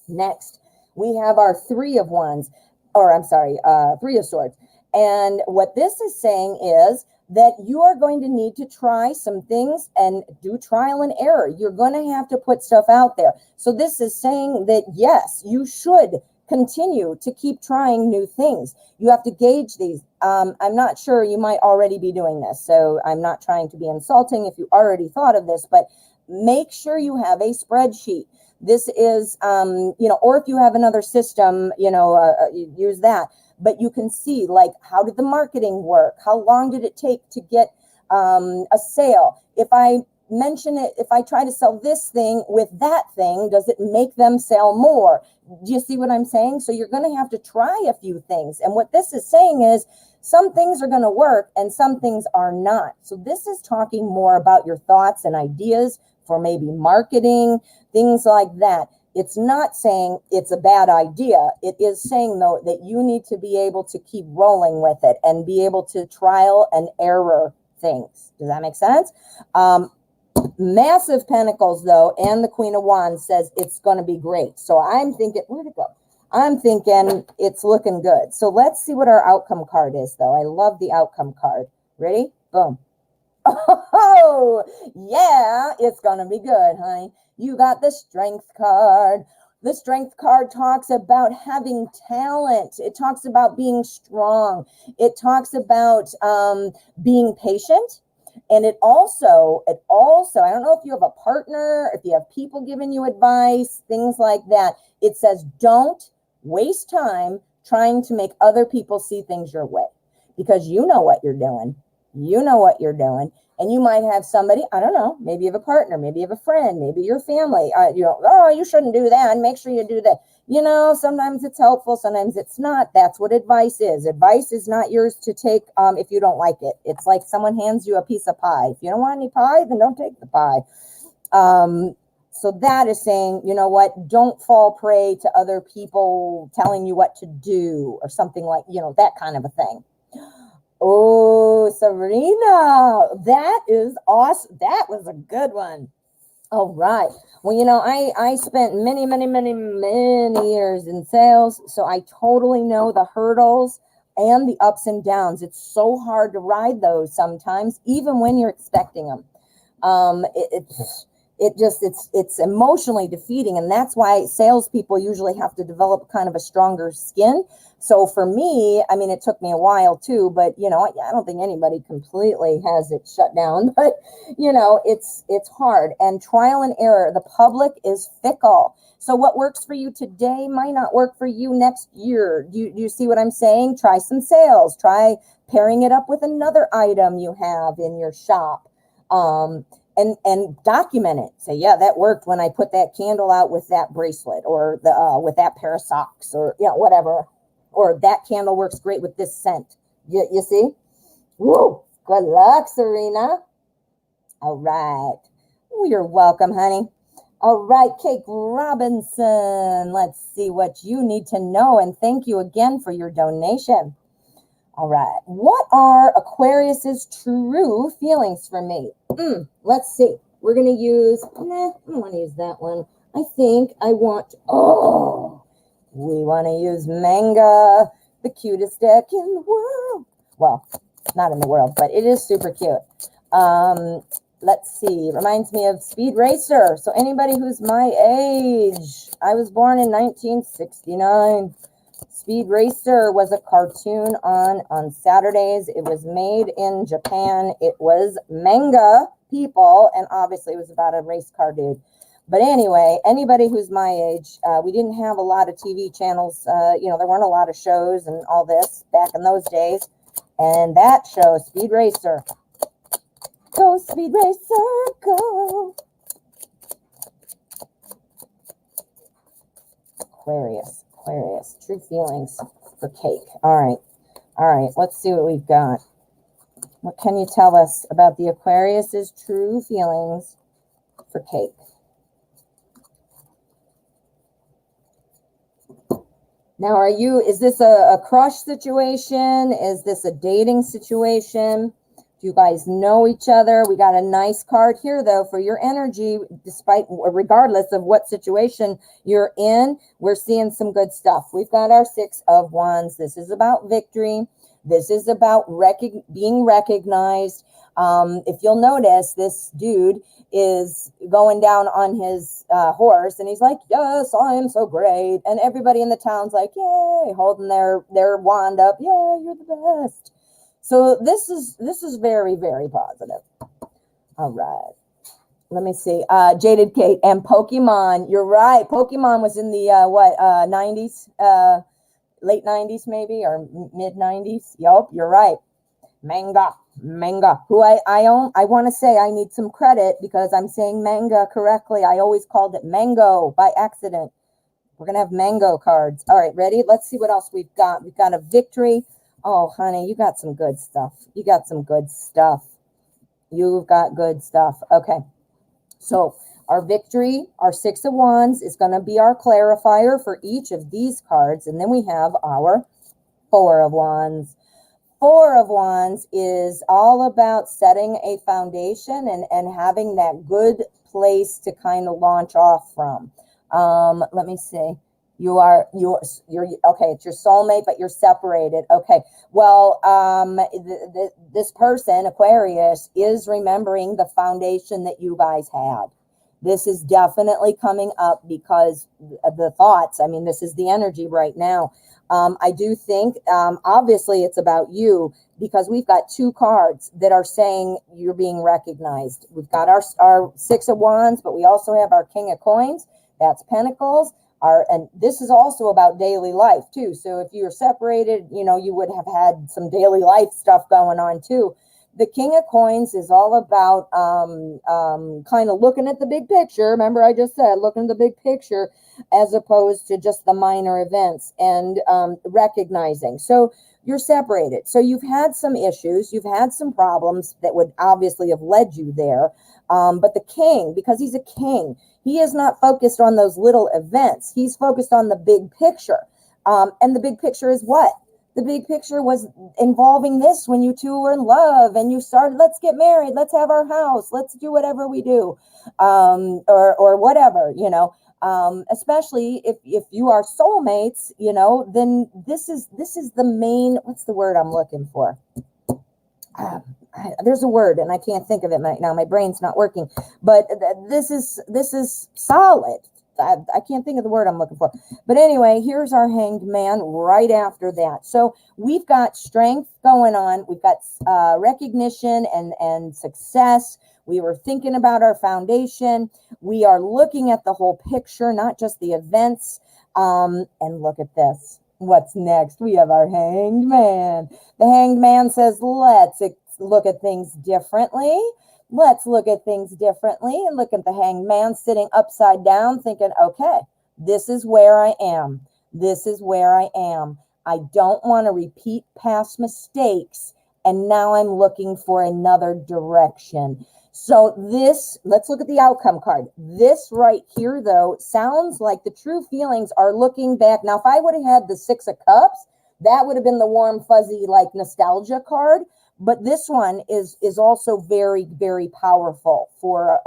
S1: Next, we have our 3 of Wands, or I'm sorry, 3 of Swords. And what this is saying is that you are going to need to try some things and do trial and error. You're going to have to put stuff out there. So this is saying that, yes, you should continue to keep trying new things. You have to gauge these. I'm not sure, you might already be doing this. So I'm not trying to be insulting if you already thought of this, but make sure you have a spreadsheet. This is, or if you have another system, use that. But you can see, like, how did the marketing work? How long did it take to get a sale? If I mention it, if I try to sell this thing with that thing, does it make them sell more? Do you see what I'm saying? So you're going to have to try a few things. And what this is saying is some things are going to work and some things are not. So this is talking more about your thoughts and ideas for maybe marketing, things like that. It's not saying it's a bad idea. It is saying, though, that you need to be able to keep rolling with it and be able to trial and error things. Does that make sense? Massive Pentacles, though, and the Queen of Wands says it's going to be great. So I'm thinking, where'd it go? I'm thinking it's looking good. So let's see what our outcome card is, though. I love the outcome card. Ready? Boom. Oh, yeah, it's going to be good, honey. You got the Strength card. The Strength card talks about having talent. It talks about being strong. It talks about being patient. And it also, I don't know if you have a partner, if you have people giving you advice, things like that. It says, don't waste time trying to make other people see things your way, because you know what you're doing. You know what you're doing. And you might have somebody, I don't know, maybe you have a partner, maybe you have a friend, maybe your family, oh, you shouldn't do that. Make sure you do that. Sometimes it's helpful, sometimes it's not. That's what advice is. Advice is not yours to take if you don't like it. It's like someone hands you a piece of pie. If you don't want any pie, then don't take the pie. So that is saying, you know what, don't fall prey to other people telling you what to do or something like, that kind of a thing. Oh, Serena, that is awesome. That was a good one. All right. Well, I spent many years in sales, so I totally know the hurdles and the ups and downs. It's so hard to ride those sometimes, even when you're expecting them. It's emotionally defeating, and that's why salespeople usually have to develop kind of a stronger skin. So for me, I mean, it took me a while too, but I don't think anybody completely has it shut down, but it's hard, and trial and error. The public is fickle. So what works for you today might not work for you next year. Do you see what I'm saying? Try some sales, try pairing it up with another item you have in your shop. And document it. Say, yeah, that worked when I put that candle out with that bracelet, or with that pair of socks, or whatever. Or that candle works great with this scent. You see? Woo! Good luck, Serena. All right. Oh, you're welcome, honey. All right, Kate Robinson. Let's see what you need to know. And thank you again for your donation. All right. What are Aquarius's true feelings for me? Let's see. We're going to use, I don't want to use that one. I think we want to use Manga, the cutest deck in the world. Well, not in the world, but it is super cute. Let's see. It reminds me of Speed Racer. So anybody who's my age, I was born in 1969. Speed Racer was a cartoon on Saturdays. It was made in Japan. It was manga people, and obviously it was about a race car dude. But anyway, anybody who's my age, we didn't have a lot of TV channels. There weren't a lot of shows and all this back in those days. And that show, Speed Racer. Go, Speed Racer, go. Aquarius, true feelings for Cake. All right, let's see what we've got. What can you tell us about the Aquarius's true feelings for Cake? Now, is this a crush situation? Is this a dating situation? Do you guys know each other? We got a nice card here, though, for your energy, regardless of what situation you're in. We're seeing some good stuff. We've got our 6 of Wands. This is about victory. This is about being recognized. If you'll notice, this dude is going down on his horse, and he's like, yes, I am so great. And everybody in the town's like, yay, holding their wand up. Yeah, you're the best. So this is very, very positive. All right. Let me see. Jaded Kate and Pokemon. You're right. Pokemon was in the 90s, late 90s maybe, or mid 90s. Yup, you're right. Manga, who I own. I want to say I need some credit because I'm saying manga correctly. I always called it mango by accident. We're going to have mango cards. All right, ready? Let's see what else we've got. We've got a victory. Oh, honey, you got some good stuff. You've got good stuff. Okay. So our victory, our 6 of Wands, is going to be our clarifier for each of these cards. And then we have our 4 of Wands. 4 of Wands is all about setting a foundation and having that good place to kind of launch off from. Let me see. You're okay. It's your soulmate, but you're separated. Okay. Well, this person, Aquarius, is remembering the foundation that you guys had. This is definitely coming up because of the thoughts. I mean, this is the energy right now. I do think, obviously it's about you because we've got 2 cards that are saying you're being recognized. We've got our 6 of Wands, but we also have our King of Coins. That's Pentacles. And this is also about daily life too. So if you're separated, you would have had some daily life stuff going on too. The King of Coins is all about kind of looking at the big picture. Remember, I just said looking at the big picture as opposed to just the minor events and recognizing. So you're separated. So you've had some issues. You've had some problems that would obviously have led you there. But the king, because he's a king, he is not focused on those little events. He's focused on the big picture. And the big picture is what? The big picture was involving this when you two were in love and you started, let's get married, let's have our house, let's do whatever we do, or whatever, especially if you are soulmates, then this is the main, what's the word I'm looking for? There's a word and I can't think of it right now. My brain's not working, but this is solid. I can't think of the word I'm looking for. But anyway, here's our hanged man right after that. So we've got strength going on. We've got recognition and success. We were thinking about our foundation. We are looking at the whole picture, not just the events. And look at this. What's next? We have our hanged man. The hanged man says, let's look at things differently. Let's look at things differently, and look at the hanged man sitting upside down thinking, okay, this is where I am. This is where I am. I don't want to repeat past mistakes, and now I'm looking for another direction. So this, let's look at the outcome card. This right here, though, sounds like the true feelings are looking back. Now, if I would have had the Six of Cups, that would have been the warm, fuzzy, like nostalgia card. But this one is also very, very powerful for,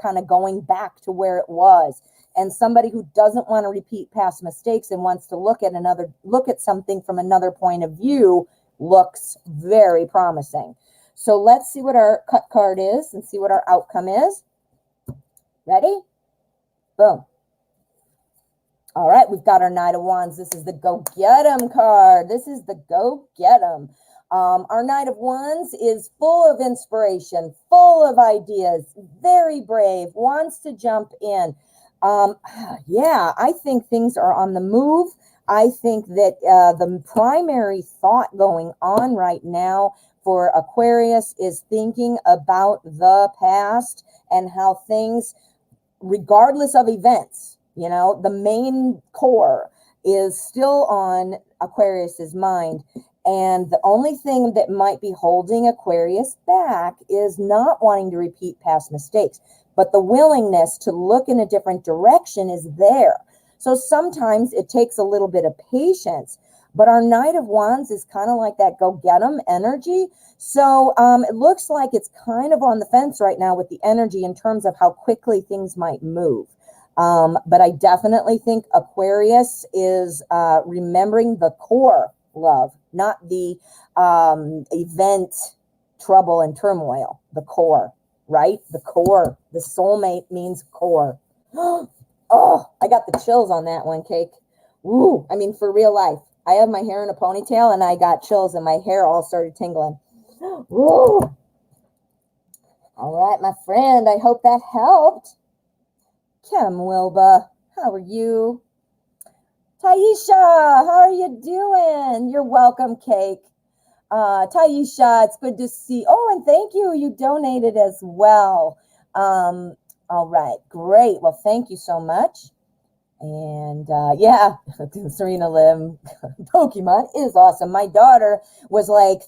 S1: kind of going back to where it was. And somebody who doesn't want to repeat past mistakes and wants to look at something from another point of view looks very promising. So let's see what our cut card is and see what our outcome is. Ready? Boom. All right, we've got our Knight of Wands. This is the Go Get 'em card. This is the Go Get 'em. Our Knight of Wands is full of inspiration, full of ideas, very brave, wants to jump in. Yeah, I think things are on the move. I think that the primary thought going on right now for Aquarius is thinking about the past and how things, regardless of events, the main core is still on Aquarius's mind. And the only thing that might be holding Aquarius back is not wanting to repeat past mistakes, but the willingness to look in a different direction is there. So sometimes it takes a little bit of patience, but our Knight of Wands is kind of like that go get 'em energy. So it looks like it's kind of on the fence right now with the energy in terms of how quickly things might move. But I definitely think Aquarius is remembering the core love, not the event, trouble, and turmoil. The core, right? The core. The soulmate means core. Oh, I got the chills on that one, Cake. Woo! I mean, for real life. I have my hair in a ponytail, and I got chills, and my hair all started tingling. Woo! All right, my friend. I hope that helped. Kim Wilba, how are you? Taisha, how are you doing? You're welcome, Cake. Taisha, it's good to see. Oh, and thank you. You donated as well. All right, great. Well, thank you so much. And yeah, Serena Lim, Pokemon is awesome. My daughter was like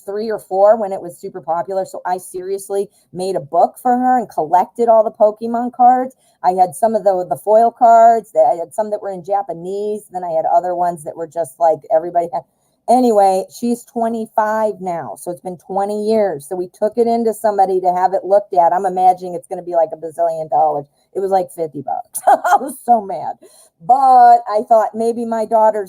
S1: 3 or 4 when it was super popular. So I seriously made a book for her and collected all the Pokemon cards. I had some of the foil cards. I had some that were in Japanese. Then I had other ones that were just like everybody had. Anyway, she's 25 now. So it's been 20 years. So we took it into somebody to have it looked at. I'm imagining it's going to be like $1 bazillion. It was like $50. I was so mad. But I thought maybe my daughter,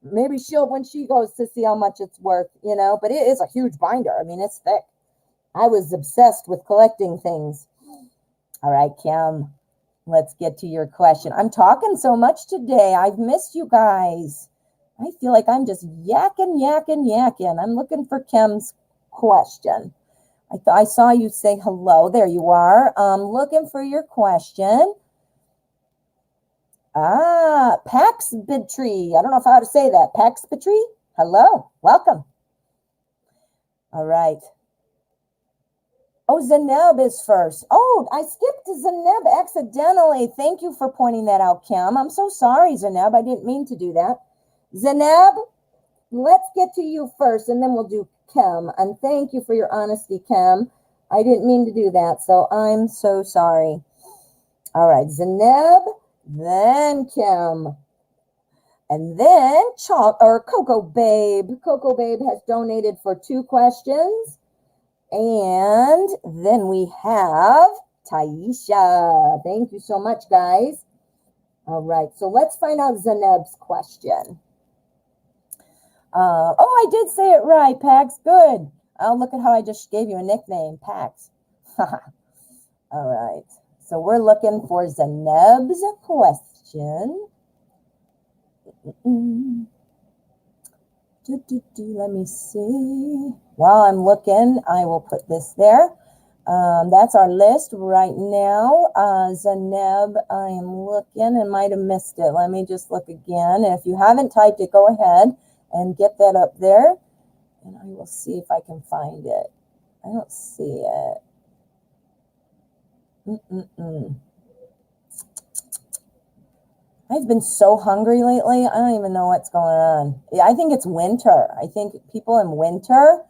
S1: maybe she'll, when she goes to see how much it's worth, but it is a huge binder. I mean, it's thick. I was obsessed with collecting things. All right, Kim, let's get to your question. I'm talking so much today. I've missed you guys. I feel like I'm just yakking. I'm looking for Kim's question. I saw you say hello. There you are. Looking for your question. Paxbitry. I don't know how to say that. Paxbitry. Hello. Welcome. All right. Oh, Zeneb is first. Oh, I skipped Zeneb accidentally. Thank you for pointing that out, Kim. I'm so sorry, Zeneb. I didn't mean to do that. Zeneb, let's get to you first, and then we'll do Kim. And thank you for your honesty, Kim. I didn't mean to do that, so I'm so sorry. All right, Zeneb, then Kim. And then Coco Babe. Coco Babe has donated for 2 questions. And then we have Taisha. Thank you so much, guys. All right, so let's find out Zaneb's question. I did say it right, Pax. Good. Oh, look at how I just gave you a nickname, Pax. All right, so we're looking for Zaneb's question. Let me see. While I'm looking, I will put this there. That's our list right now. Zaneb, I am looking and might have missed it. Let me just look again. And if you haven't typed it, go ahead and get that up there. And I will see if I can find it. I don't see it. I've been so hungry lately. I don't even know what's going on. I think it's winter. I think people in winter,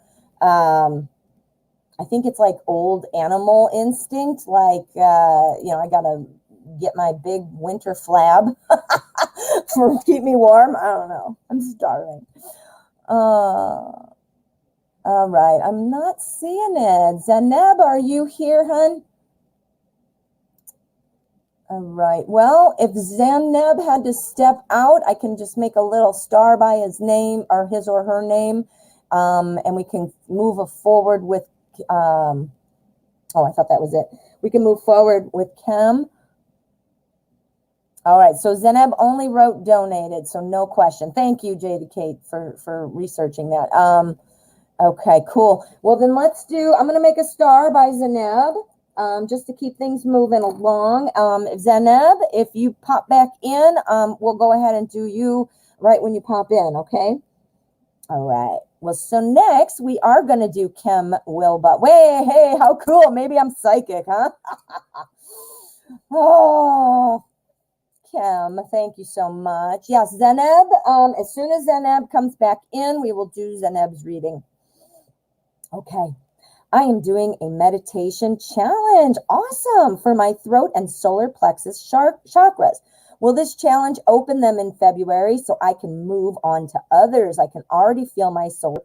S1: I think it's like old animal instinct. Like, I got to get my big winter flab for keep me warm. I don't know. I'm starving. All right. I'm not seeing it. Zaneb, are you here, hun? All right. Well, if Zaneb had to step out, I can just make a little star by his name or his or her name, and we can move forward with. I thought that was it. We can move forward with Kim. All right. So Zaneb only wrote donated, so no question. Thank you, Jada Kate, for researching that. Okay, cool. Well, then I'm going to make a star by Zaneb. Just to keep things moving along. Zaneb, if you pop back in, we'll go ahead and do you right when you pop in, okay? All right. Well, so next we are going to do Kim Wilbut. Wait, hey, how cool. Maybe I'm psychic, huh? Oh, Kim, thank you so much. Yes, Zaneb, as soon as Zaneb comes back in, we will do Zaneb's reading. Okay. I am doing a meditation challenge. Awesome. For my throat and solar plexus chakras. Will this challenge open them in February so I can move on to others? I can already feel my solar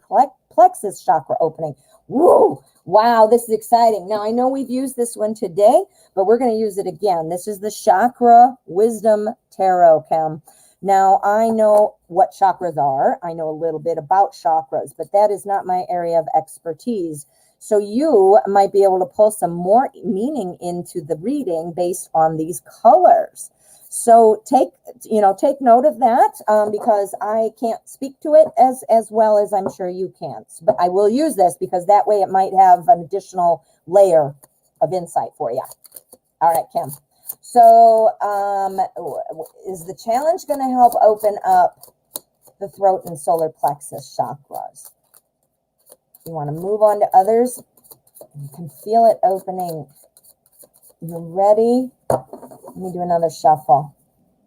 S1: plexus chakra opening. Woo! Wow, this is exciting. Now, I know we've used this one today, but we're going to use it again. This is the Chakra Wisdom Tarot, Kim. Now, I know what chakras are. I know a little bit about chakras, but that is not my area of expertise. So you might be able to pull some more meaning into the reading based on these colors. So take note of that because I can't speak to it as well as I'm sure you can't. But I will use this because that way it might have an additional layer of insight for you. All right, Kim. So is the challenge going to help open up the throat and solar plexus chakras? You want to move on to others. You can feel it opening. You ready? Let me do another shuffle.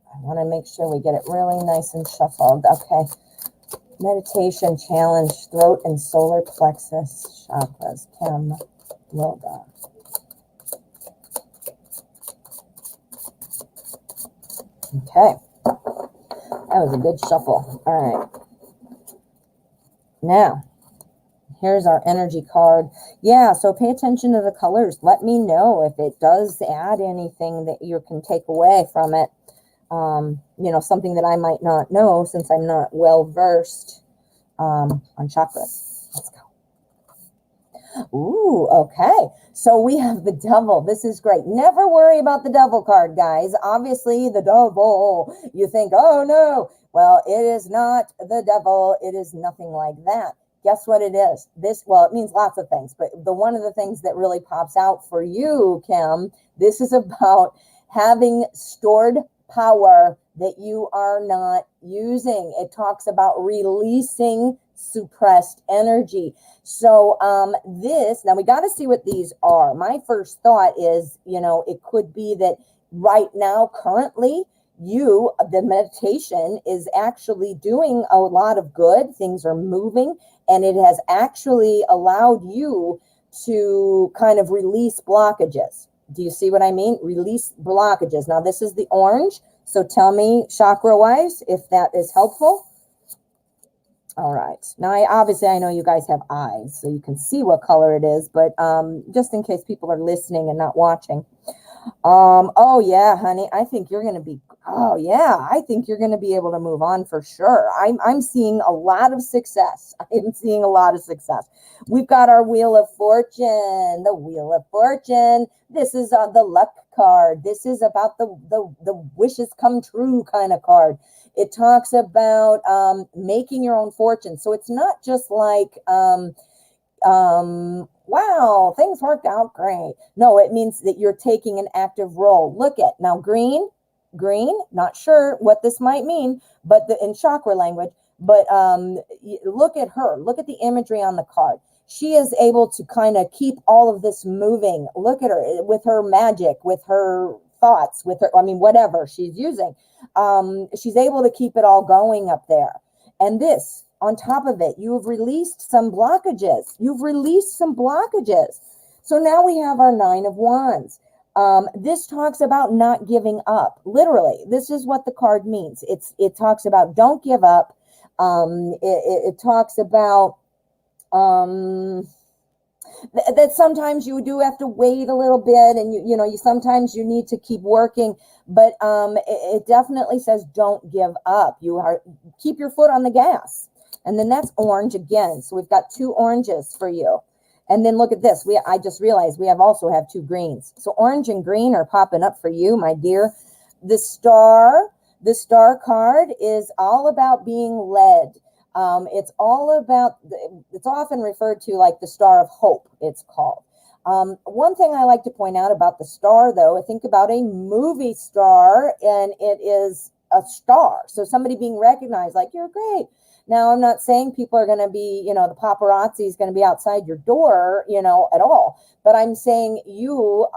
S1: I want to make sure we get it really nice and shuffled. Okay. Meditation challenge, throat and solar plexus chakras. Kim Wilda. Okay. That was a good shuffle. All right. Now, here's our energy card. Yeah, so pay attention to the colors. Let me know if it does add anything that you can take away from it. Something that I might not know since I'm not well versed on chakras. Let's go. Ooh, okay. So we have the devil. This is great. Never worry about the devil card, guys. Obviously, the devil. You think, oh no. Well, it is not the devil. It is nothing like that. Guess what it is? It means lots of things, but one of the things that really pops out for you, Kim, this is about having stored power that you are not using. It talks about releasing suppressed energy. So now we got to see what these are. My first thought is, it could be that right now, currently, the meditation is actually doing a lot of good. Things are moving, and it has actually allowed you to kind of release blockages. Do you see what I mean? Release blockages. Now, this is the orange. So tell me chakra-wise if that is helpful. All right. Now, I know you guys have eyes, so you can see what color it is, but just in case people are listening and not watching. Oh yeah, honey, I think you're going to be, oh yeah, I think you're going to be able to move on for sure. I'm seeing a lot of success. I'm seeing a lot of success. We've got our Wheel of Fortune, the Wheel of Fortune. This is the luck card. This is about the wishes come true kind of card. It talks about making your own fortune. So it's not just like, wow, things worked out great. No, it means that you're taking an active role. Look at now, green, not sure what this might mean, but in chakra language, but look at her, look at the imagery on the card. She is able to kind of keep all of this moving. Look at her with her magic, with her thoughts, with her, I mean, whatever she's using. She's able to keep it all going up there. And this, on top of it, you've released some blockages. You've released some blockages. So now we have our Nine of Wands. This talks about not giving up. Literally, this is what the card means. It talks about don't give up. It talks about that sometimes you do have to wait a little bit, and you know, sometimes you need to keep working, but it definitely says don't give up. Keep your foot on the gas. And then that's orange again. So we've got two oranges for you. And then look at this. I just realized we also have two greens. So orange and green are popping up for you, my dear. The star card is all about being led. It's all about, it's often referred to like the star of hope, it's called. One thing I like to point out about the star, though, I think about a movie star, and it is a star. So somebody being recognized, like, you're great. Now, I'm not saying people are going to be, you know, the paparazzi is going to be outside your door, you know, at all. But I'm saying you,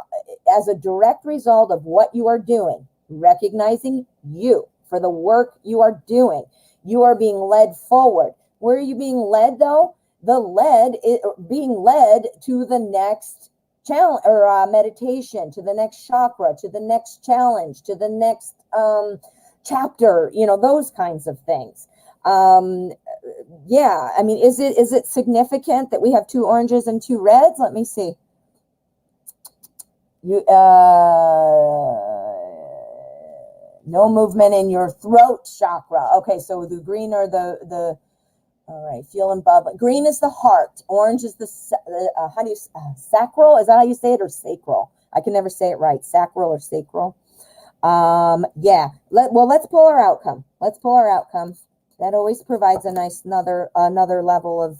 S1: as a direct result of what you are doing, recognizing you for the work you are doing, you are being led forward. Where are you being led, though? Being led to the next challenge or meditation, to the next chakra, to the next challenge, to the next chapter, you know, those kinds of things. Yeah, I mean, is it significant that we have two oranges and two reds? Let me see. No movement in your throat chakra. Okay, so the green or the all right, feeling bubbly. Green is the heart. Orange is the how do you sacral? Is that how you say it, or sacral? I can never say it right. Sacral or sacral. Yeah. Let's pull our outcome. Let's pull our outcome. That always provides a nice another level of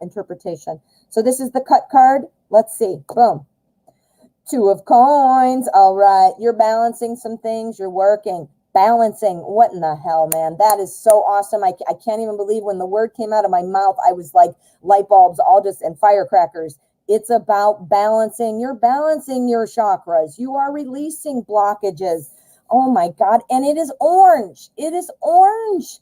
S1: interpretation. So this is the cut card. Let's see. Boom. Two of coins. All right. You're balancing some things. You're working. Balancing. What in the hell, man? That is so awesome. I can't even believe when the word came out of my mouth, I was like light bulbs all just and firecrackers. It's about balancing. You're balancing your chakras. You are releasing blockages. Oh my God. And it is orange. It is orange.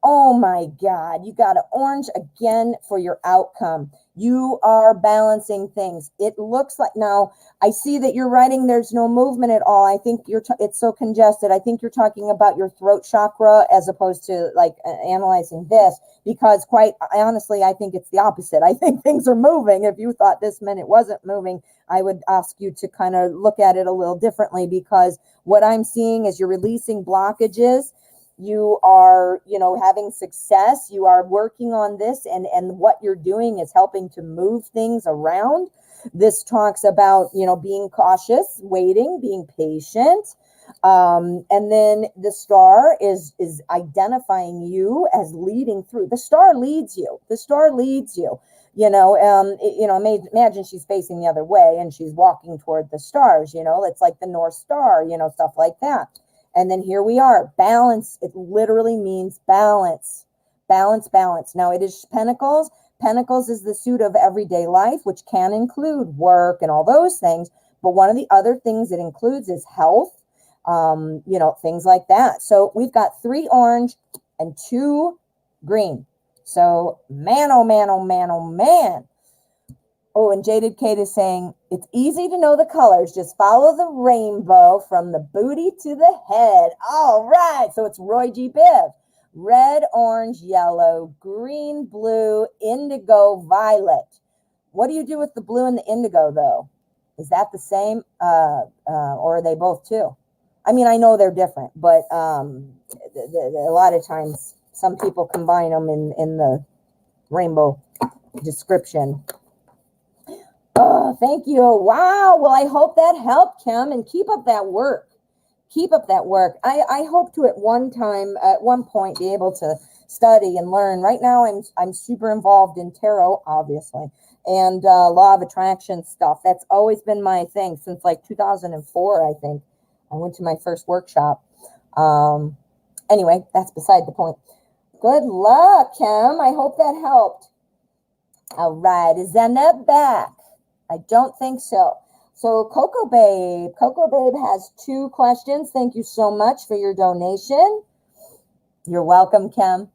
S1: Oh my God, you got an orange again for your outcome. You are balancing things. It looks like, now I see that you're writing there's no movement at all. I think it's so congested. I think you're talking about your throat chakra as opposed to like analyzing this, because quite honestly, I think it's the opposite. I think things are moving. If you thought this meant it wasn't moving, I would ask you to kind of look at it a little differently, because what I'm seeing is you're releasing blockages. You are, you know, having success. You are working on this, and what you're doing is helping to move things around. This talks about, you know, being cautious, waiting, being patient. And then the star is identifying you as leading through. The star leads you. The star leads you. You know, imagine she's facing the other way and she's walking toward the stars. You know, it's like the North Star. You know, stuff like that. And then here we are, balance. It literally means balance, balance, balance. Now it is Pentacles. Pentacles is the suit of everyday life, which can include work and all those things. But one of the other things it includes is health, you know, things like that. So we've got 3 orange and 2 green. So man, oh man, oh man, oh man. Oh, and Jaded Kate is saying, it's easy to know the colors. Just follow the rainbow from the booty to the head. All right. So it's Roy G. Biv. Red, orange, yellow, green, blue, indigo, violet. What do you do with the blue and the indigo, though? Is that the same? Or are they both too? I mean, I know they're different, but a lot of times some people combine them in the rainbow description. Oh, thank you. Wow. Well, I hope that helped, Kim, and keep up that work. Keep up that work. I hope to at one point, be able to study and learn. Right now, I'm super involved in tarot, obviously, and law of attraction stuff. That's always been my thing since like 2004, I think. I went to my first workshop. Anyway, that's beside the point. Good luck, Kim. I hope that helped. All right. Is Zaneb back? I don't think so. So Coco Babe has 2 questions. Thank you so much for your donation. You're welcome, Kim.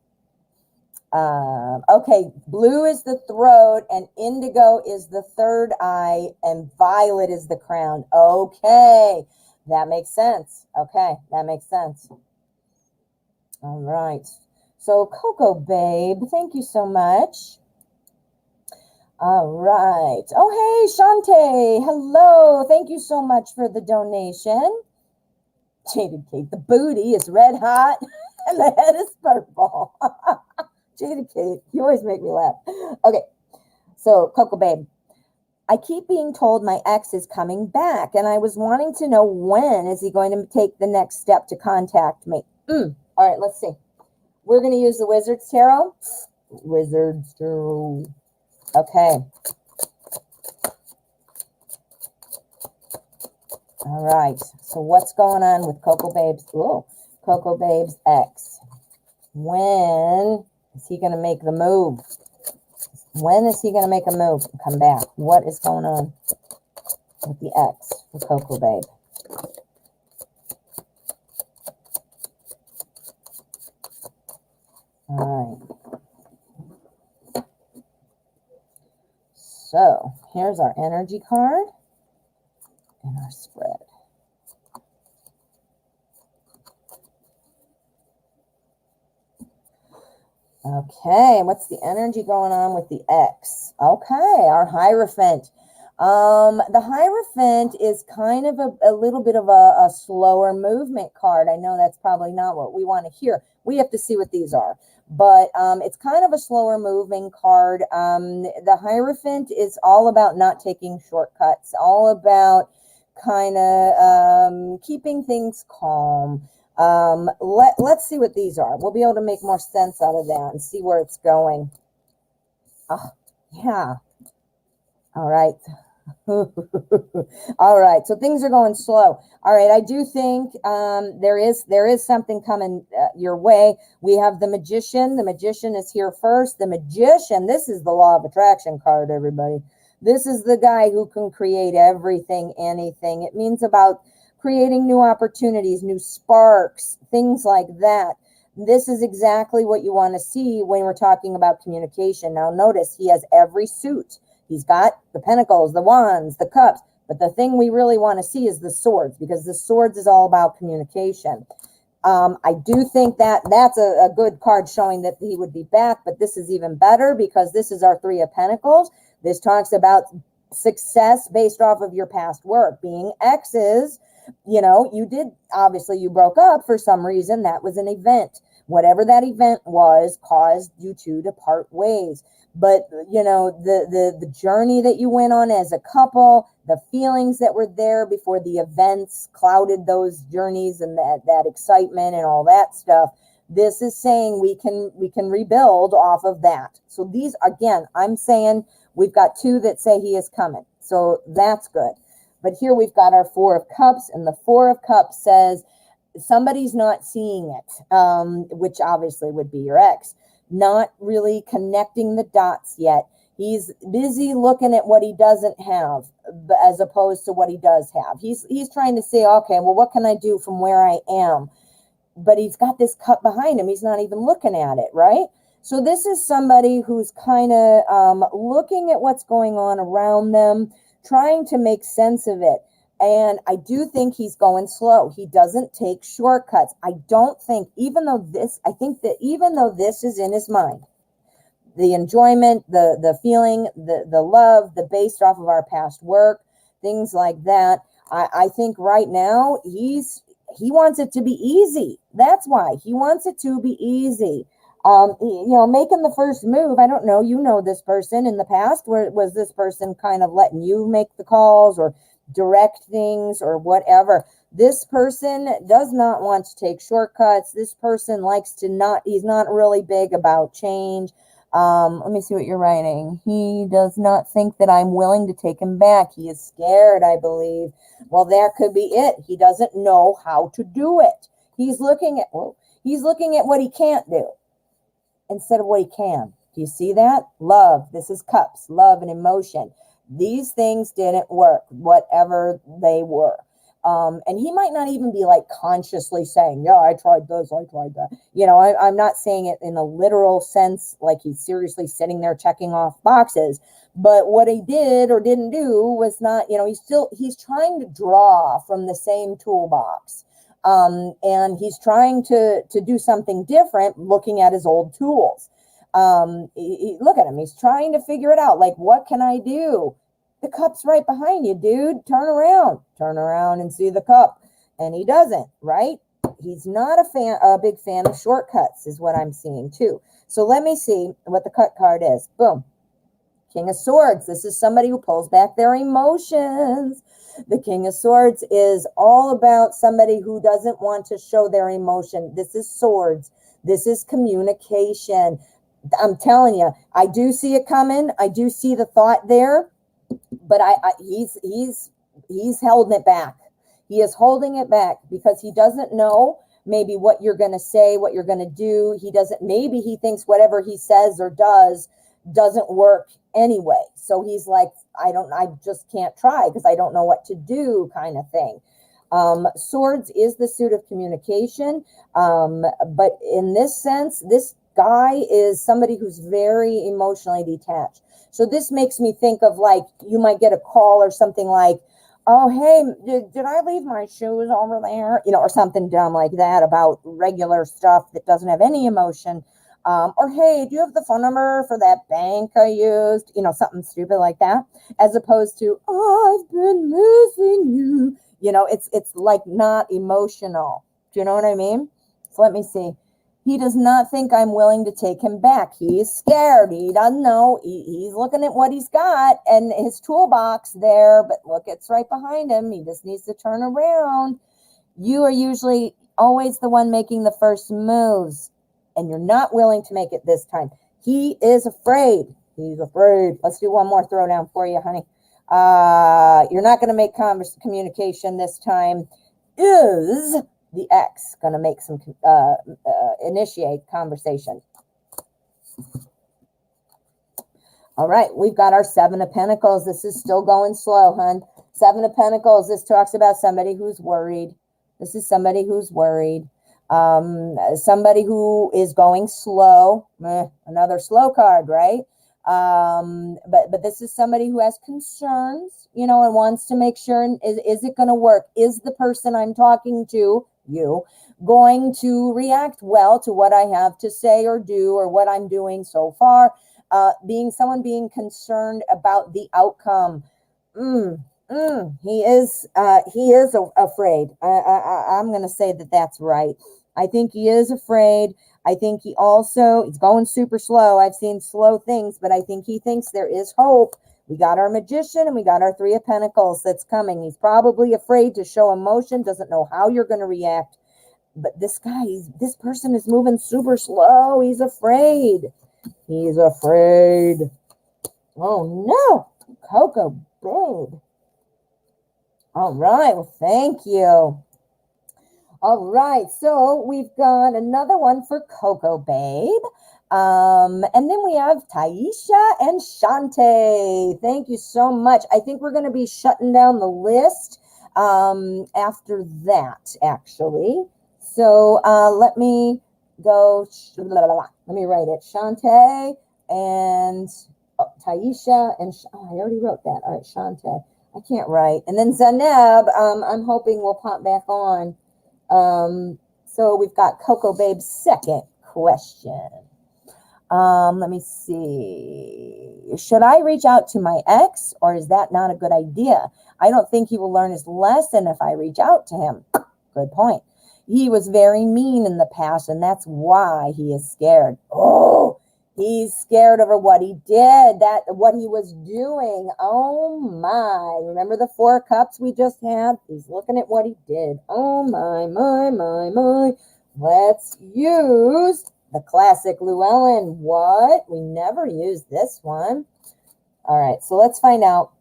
S1: Okay, blue is the throat, and indigo is the third eye, and violet is the crown. Okay, that makes sense. Okay, that makes sense. All right. So Coco Babe, thank you so much. All right. Oh, hey, Shantae. Hello. Thank you so much for the donation. Jaded Kate, the booty is red hot and the head is purple. Jaded Kate, you always make me laugh. Okay. So, Coco Babe, I keep being told my ex is coming back, and I was wanting to know when is he going to take the next step to contact me. All right, let's see. We're going to use the Wizard's Tarot. Wizard's Tarot. Okay. All right. So what's going on with Coco Babe's ex? When is he going to make the move? When is he going to make a move and come back? What is going on with the ex for Coco Babe? All right. So here's our energy card and our spread. Okay, what's the energy going on with the X? Okay, our Hierophant. The Hierophant is kind of a little bit of a slower movement card. I know that's probably not what we want to hear. We have to see what these are. But it's kind of a slower moving card. The Hierophant is all about not taking shortcuts, all about kind of keeping things calm. Let's see what these are. We'll be able to make more sense out of that and see where it's going. Oh, yeah. All right. All right. So things are going slow. All right. I do think there is something coming your way. We have the Magician. The Magician is here first. The Magician, this is the Law of Attraction card, everybody. This is the guy who can create everything, anything. It means about creating new opportunities, new sparks, things like that. This is exactly what you want to see when we're talking about communication. Now, notice he has every suit. He's got the pentacles, the wands, the cups. But the thing we really want to see is the swords, because the swords is all about communication. I do think that's a good card showing that he would be back. But this is even better because this is our Three of Pentacles. This talks about success based off of your past work, being exes. You know, you broke up for some reason. That was an event. Whatever that event was caused you two to part ways. But, you know, the journey that you went on as a couple, the feelings that were there before the events clouded those journeys and that excitement and all that stuff. This is saying we can rebuild off of that. So these, again, I'm saying we've got 2 that say he is coming. So that's good. But here we've got our Four of Cups, and the Four of Cups says somebody's not seeing it, which obviously would be your ex. Not really connecting the dots yet. He's busy looking at what he doesn't have as opposed to what he does have. He's trying to say, okay, well, what can I do from where I am? But he's got this cup behind him. He's not even looking at it, right? So this is somebody who's kind of looking at what's going on around them, trying to make sense of it. And I do think he's going slow. He doesn't take shortcuts. I don't think, I think that even though this is in his mind, the enjoyment, the feeling, the love, the based off of our past work, things like that. I think right now he wants it to be easy. That's why he wants it to be easy. Making the first move. I don't know. You know this person in the past. Where was this person kind of letting you make the calls or direct things or whatever? This person does not want to take shortcuts. This person likes to not. He's not really big about change. Let me see what you're writing. He does not think that I'm willing to take him back. He is scared, I believe. Well, that could be it. He doesn't know how to do it. He's looking at what he can't do instead of what he can. Do you see that? Love. This is cups, love and emotion. These things didn't work, whatever they were. And he might not even be like consciously saying, yeah, I tried this, I tried that. I'm not saying it in a literal sense, like he's seriously sitting there checking off boxes. But what he did or didn't do was not, he's trying to draw from the same toolbox. And he's trying to do something different, looking at his old tools. Look at him. He's trying to figure it out. Like, what can I do? The cup's right behind you, dude. Turn around and see the cup. And he doesn't, right? He's not a big fan of shortcuts is what I'm seeing too. So let me see what the cut card is. Boom. King of Swords. This is somebody who pulls back their emotions. The King of Swords is all about somebody who doesn't want to show their emotion. This is swords. This is communication. I'm telling you, I do see it coming. I do see the thought there. But he's holding it back. He is holding it back because he doesn't know maybe what you're going to say, what you're going to do. Maybe he thinks whatever he says or doesn't work anyway. So he's like, I just can't try because I don't know what to do kind of thing. Swords is the suit of communication. But in this sense, this guy is somebody who's very emotionally detached. So this makes me think of like, you might get a call or something like, oh, hey, did I leave my shoes over there? Or something dumb like that about regular stuff that doesn't have any emotion. Or, hey, do you have the phone number for that bank I used? Something stupid like that, as opposed to, oh, I've been missing you. It's like not emotional. Do you know what I mean? So let me see. He does not think I'm willing to take him back. He's scared. He doesn't know. He's looking at what he's got and his toolbox there, but look, it's right behind him. He just needs to turn around. You are usually always the one making the first moves, and you're not willing to make it this time. He is afraid. He's afraid. Let's do one more throwdown for you, honey. You're not going to make communication this time. Is the X going to make some initiate conversation? All right, we've got our Seven of Pentacles. This is still going slow, hun. Seven of Pentacles. This talks about somebody who's worried. This is somebody who's worried. Somebody who is going slow. Another slow card, right? But this is somebody who has concerns, and wants to make sure, is it going to work? Is the person I'm talking to, you, going to react well to what I have to say or do or what I'm doing so far? Being concerned about the outcome. He is afraid. I'm going to say that that's right. I think he is afraid. I think he's going super slow. I've seen slow things, but I think he thinks there is hope. We got our Magician and we got our Three of Pentacles that's coming. He's probably afraid to show emotion, doesn't know how you're going to react. But this person is moving super slow. He's afraid. He's afraid. Oh no, Coco, babe. All right, well, thank you. All right, so we've got another one for Coco, babe. And then we have Taisha and Shante. Thank you so much. I think we're going to be shutting down the list after that, actually. So let me go. Let me write it. Shantae and Taisha and I already wrote that. All right, Shantae. I can't write. And then Zaneb, I'm hoping will pop back on. So we've got Coco Babe's second question. Let me see. Should I reach out to my ex, or is that not a good idea? I don't think he will learn his lesson if I reach out to him. Good point. He was very mean in the past, and that's why he is scared. Oh, he's scared over what he did, what he was doing. Oh my. Remember the 4 cups we just had? He's looking at what he did. Oh my, my, my, my. Let's use the classic Llewellyn. What? We never used this one. All right, so let's find out.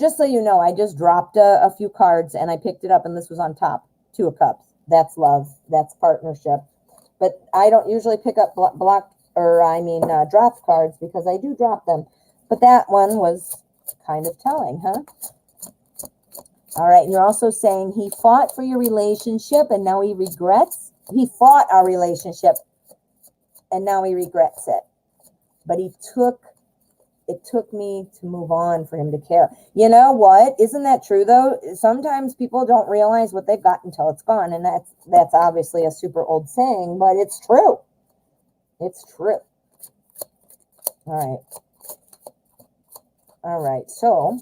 S1: Just so you know, I just dropped a few cards and I picked it up, and this was on top. 2 of Cups. That's love. That's partnership. But I don't usually pick up dropped cards because I do drop them. But that one was kind of telling, huh? All right, and you're also saying he fought for your relationship and now he regrets. He fought our relationship and now he regrets it. But it took me to move on for him to care. You know what? Isn't that true though? Sometimes people don't realize what they've got until it's gone. And that's obviously a super old saying, but it's true. It's true. All right. So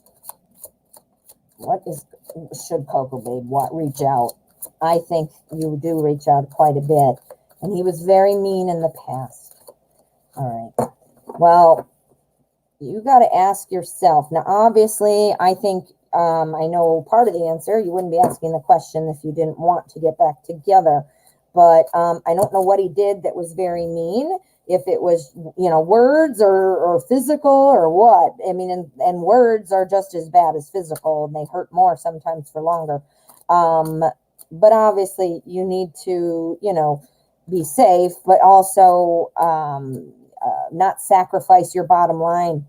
S1: should Coco Babe reach out? I think you do reach out quite a bit. And he was very mean in the past. All right. Well, you got to ask yourself. Now, obviously, I think I know part of the answer. You wouldn't be asking the question if you didn't want to get back together. But I don't know what he did that was very mean. If it was, words or physical or what. I mean, and words are just as bad as physical, and they hurt more sometimes for longer. But obviously, you need to, be safe, but also not sacrifice your bottom line.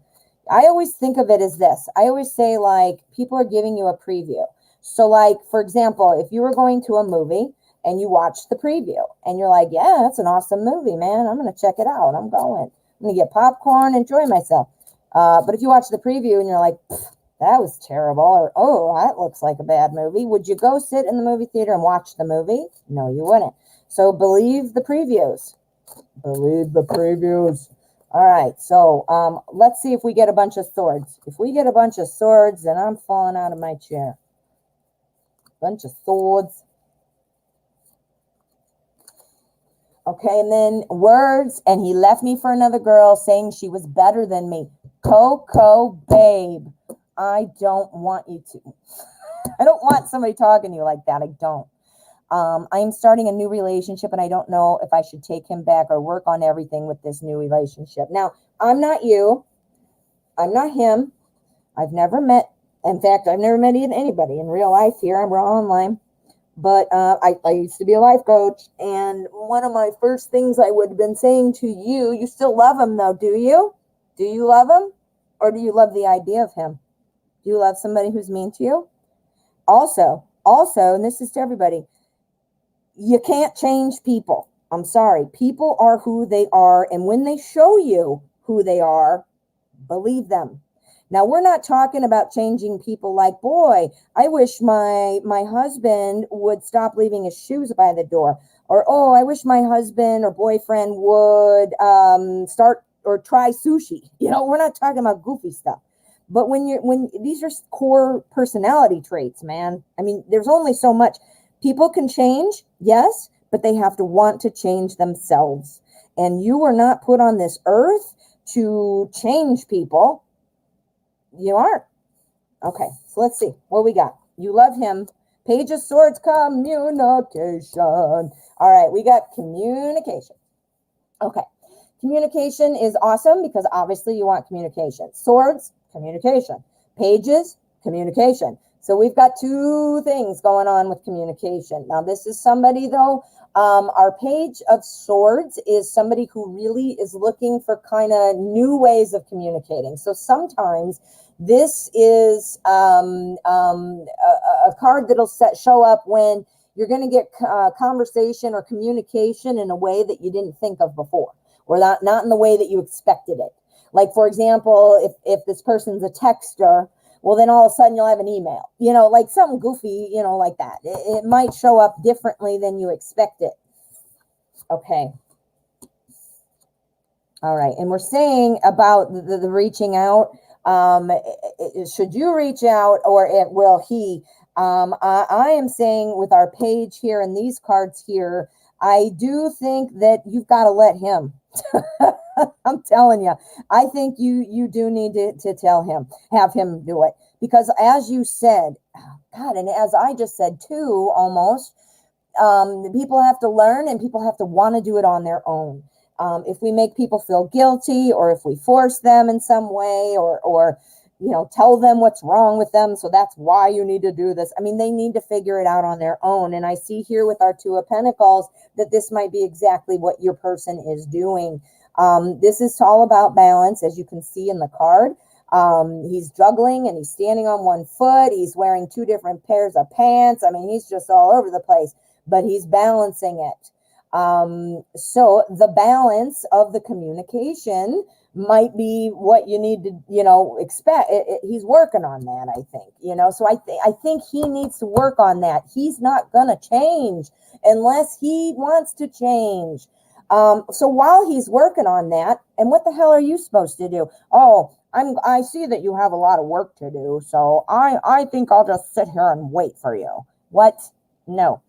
S1: I always think of it as this. I always say, like, people are giving you a preview. So, like, for example, if you were going to a movie and you watch the preview and you're like, yeah, that's an awesome movie, man. I'm going to check it out. I'm going to get popcorn, enjoy myself. But if you watch the preview and you're like, that was terrible, or, oh, that looks like a bad movie, would you go sit in the movie theater and watch the movie? No, you wouldn't. So believe the previews. Believe the previews. All right, so let's see if we get a bunch of swords. If we get a bunch of swords, then I'm falling out of my chair. Bunch of swords. Okay, and then words, and he left me for another girl saying she was better than me. Coco Babe, I don't want you to. I don't want somebody talking to you like that. I don't. I'm starting a new relationship, and I don't know if I should take him back or work on everything with this new relationship. Now, I'm not you. I'm not him. I've never met. In fact, I've never met anybody in real life here. We're all online. But I used to be a life coach, and one of my first things I would have been saying to you, you still love him, though, do you? Do you love him? Or do you love the idea of him? Do you love somebody who's mean to you? Also, and this is to everybody, you can't change people. I'm sorry. People are who they are, and when they show you who they are, believe them. Now, we're not talking about changing people like, boy, I wish my husband would stop leaving his shoes by the door. Or, oh, I wish my husband or boyfriend would start or try sushi. We're not talking about goofy stuff. But when these are core personality traits, man. I mean, there's only so much. People can change, yes, but they have to want to change themselves. And you were not put on this earth to change people. You aren't. Okay, so let's see what we got. You love him. Page of Swords, communication. All right, we got communication. Okay, communication is awesome because obviously you want communication. Swords, communication. Pages, communication. So we've got 2 things going on with communication. Now, this is somebody, though, our Page of Swords is somebody who really is looking for kind of new ways of communicating. So sometimes this is a card that'll show up when you're going to get conversation or communication in a way that you didn't think of before, or not in the way that you expected it. Like, for example, if this person's a texter, well, then all of a sudden you'll have an email, like something goofy, like that. It might show up differently than you expect it. Okay. All right. And we're saying about the reaching out. Should you reach out, or will he? I am saying with our page here and these cards here, I do think that you've got to let him. I'm telling you, I think you do need to tell him, have him do it. Because as you said, God, and as I just said too, almost, people have to learn and people have to want to do it on their own. If we make people feel guilty, or if we force them in some way, or tell them what's wrong with them, so that's why you need to do this. I mean, they need to figure it out on their own. And I see here with our Two of Pentacles that this might be exactly what your person is doing. This is all about balance, as you can see in the card. He's juggling and he's standing on one foot. He's wearing two different pairs of pants. I mean, he's just all over the place, but he's balancing it. So the balance of the communication might be what you need to, expect. He's working on that, I think, so I think he needs to work on that. He's not going to change unless he wants to change. So while he's working on that, and what the hell are you supposed to do? Oh, I see that you have a lot of work to do, so I think I'll just sit here and wait for you. What? No.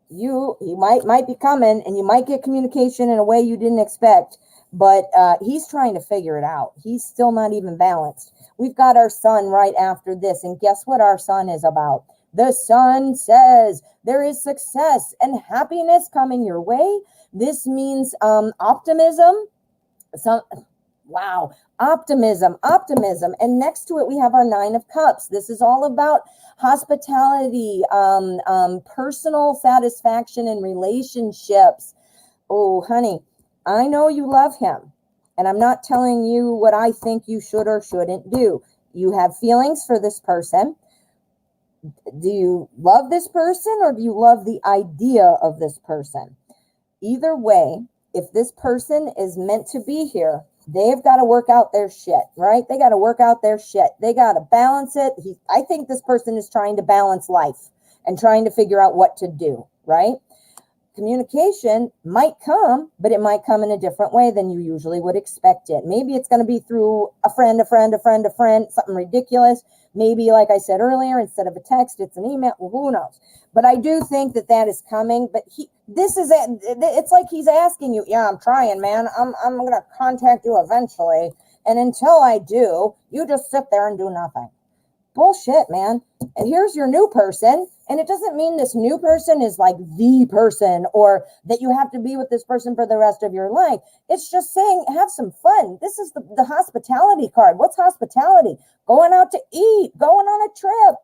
S1: He might be coming, and you might get communication in a way you didn't expect, but he's trying to figure it out. He's still not even balanced. We've got our sun right after this, and guess what our sun is about? The sun says there is success and happiness coming your way. This means optimism. Wow, optimism. And next to it, we have our Nine of Cups. This is all about hospitality, personal satisfaction in relationships. Oh, honey, I know you love him, and I'm not telling you what I think you should or shouldn't do. You have feelings for this person. Do you love this person, or do you love the idea of this person? Either way, if this person is meant to be here, they've got to work out their shit, right? They got to work out their shit. They got to balance it. I think this person is trying to balance life and trying to figure out what to do, right? Communication might come, but it might come in a different way than you usually would expect it. Maybe it's going to be through a friend, something ridiculous. Maybe, like I said earlier, instead of a text, it's an email. Well, who knows? But I do think that is coming. But it's like he's asking you, yeah, I'm trying, man. I'm going to contact you eventually. And until I do, you just sit there and do nothing. Bullshit, man. And here's your new person. And it doesn't mean this new person is like the person, or that you have to be with this person for the rest of your life. It's just saying, have some fun. This is the hospitality card. What's hospitality? Going out to eat, going on a trip,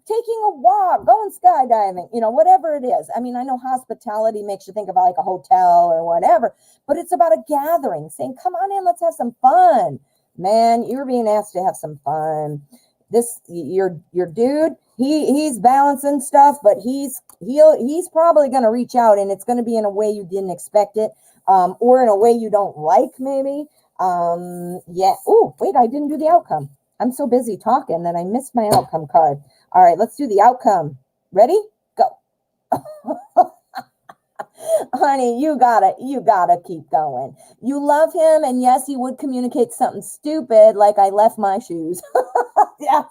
S1: taking a walk, going skydiving, whatever it is. I mean, I know hospitality makes you think of like a hotel or whatever, but it's about a gathering, saying, come on in, let's have some fun. Man, you're being asked to have some fun. Your dude, he's balancing stuff, but he's probably going to reach out, and it's going to be in a way you didn't expect it, or in a way you don't like, maybe. Yeah. Oh, wait, I didn't do the outcome. I'm so busy talking that I missed my outcome card. All right, let's do the outcome. Ready? Go. Honey, you gotta keep going. You love him, and yes, he would communicate something stupid like I left my shoes. Yeah,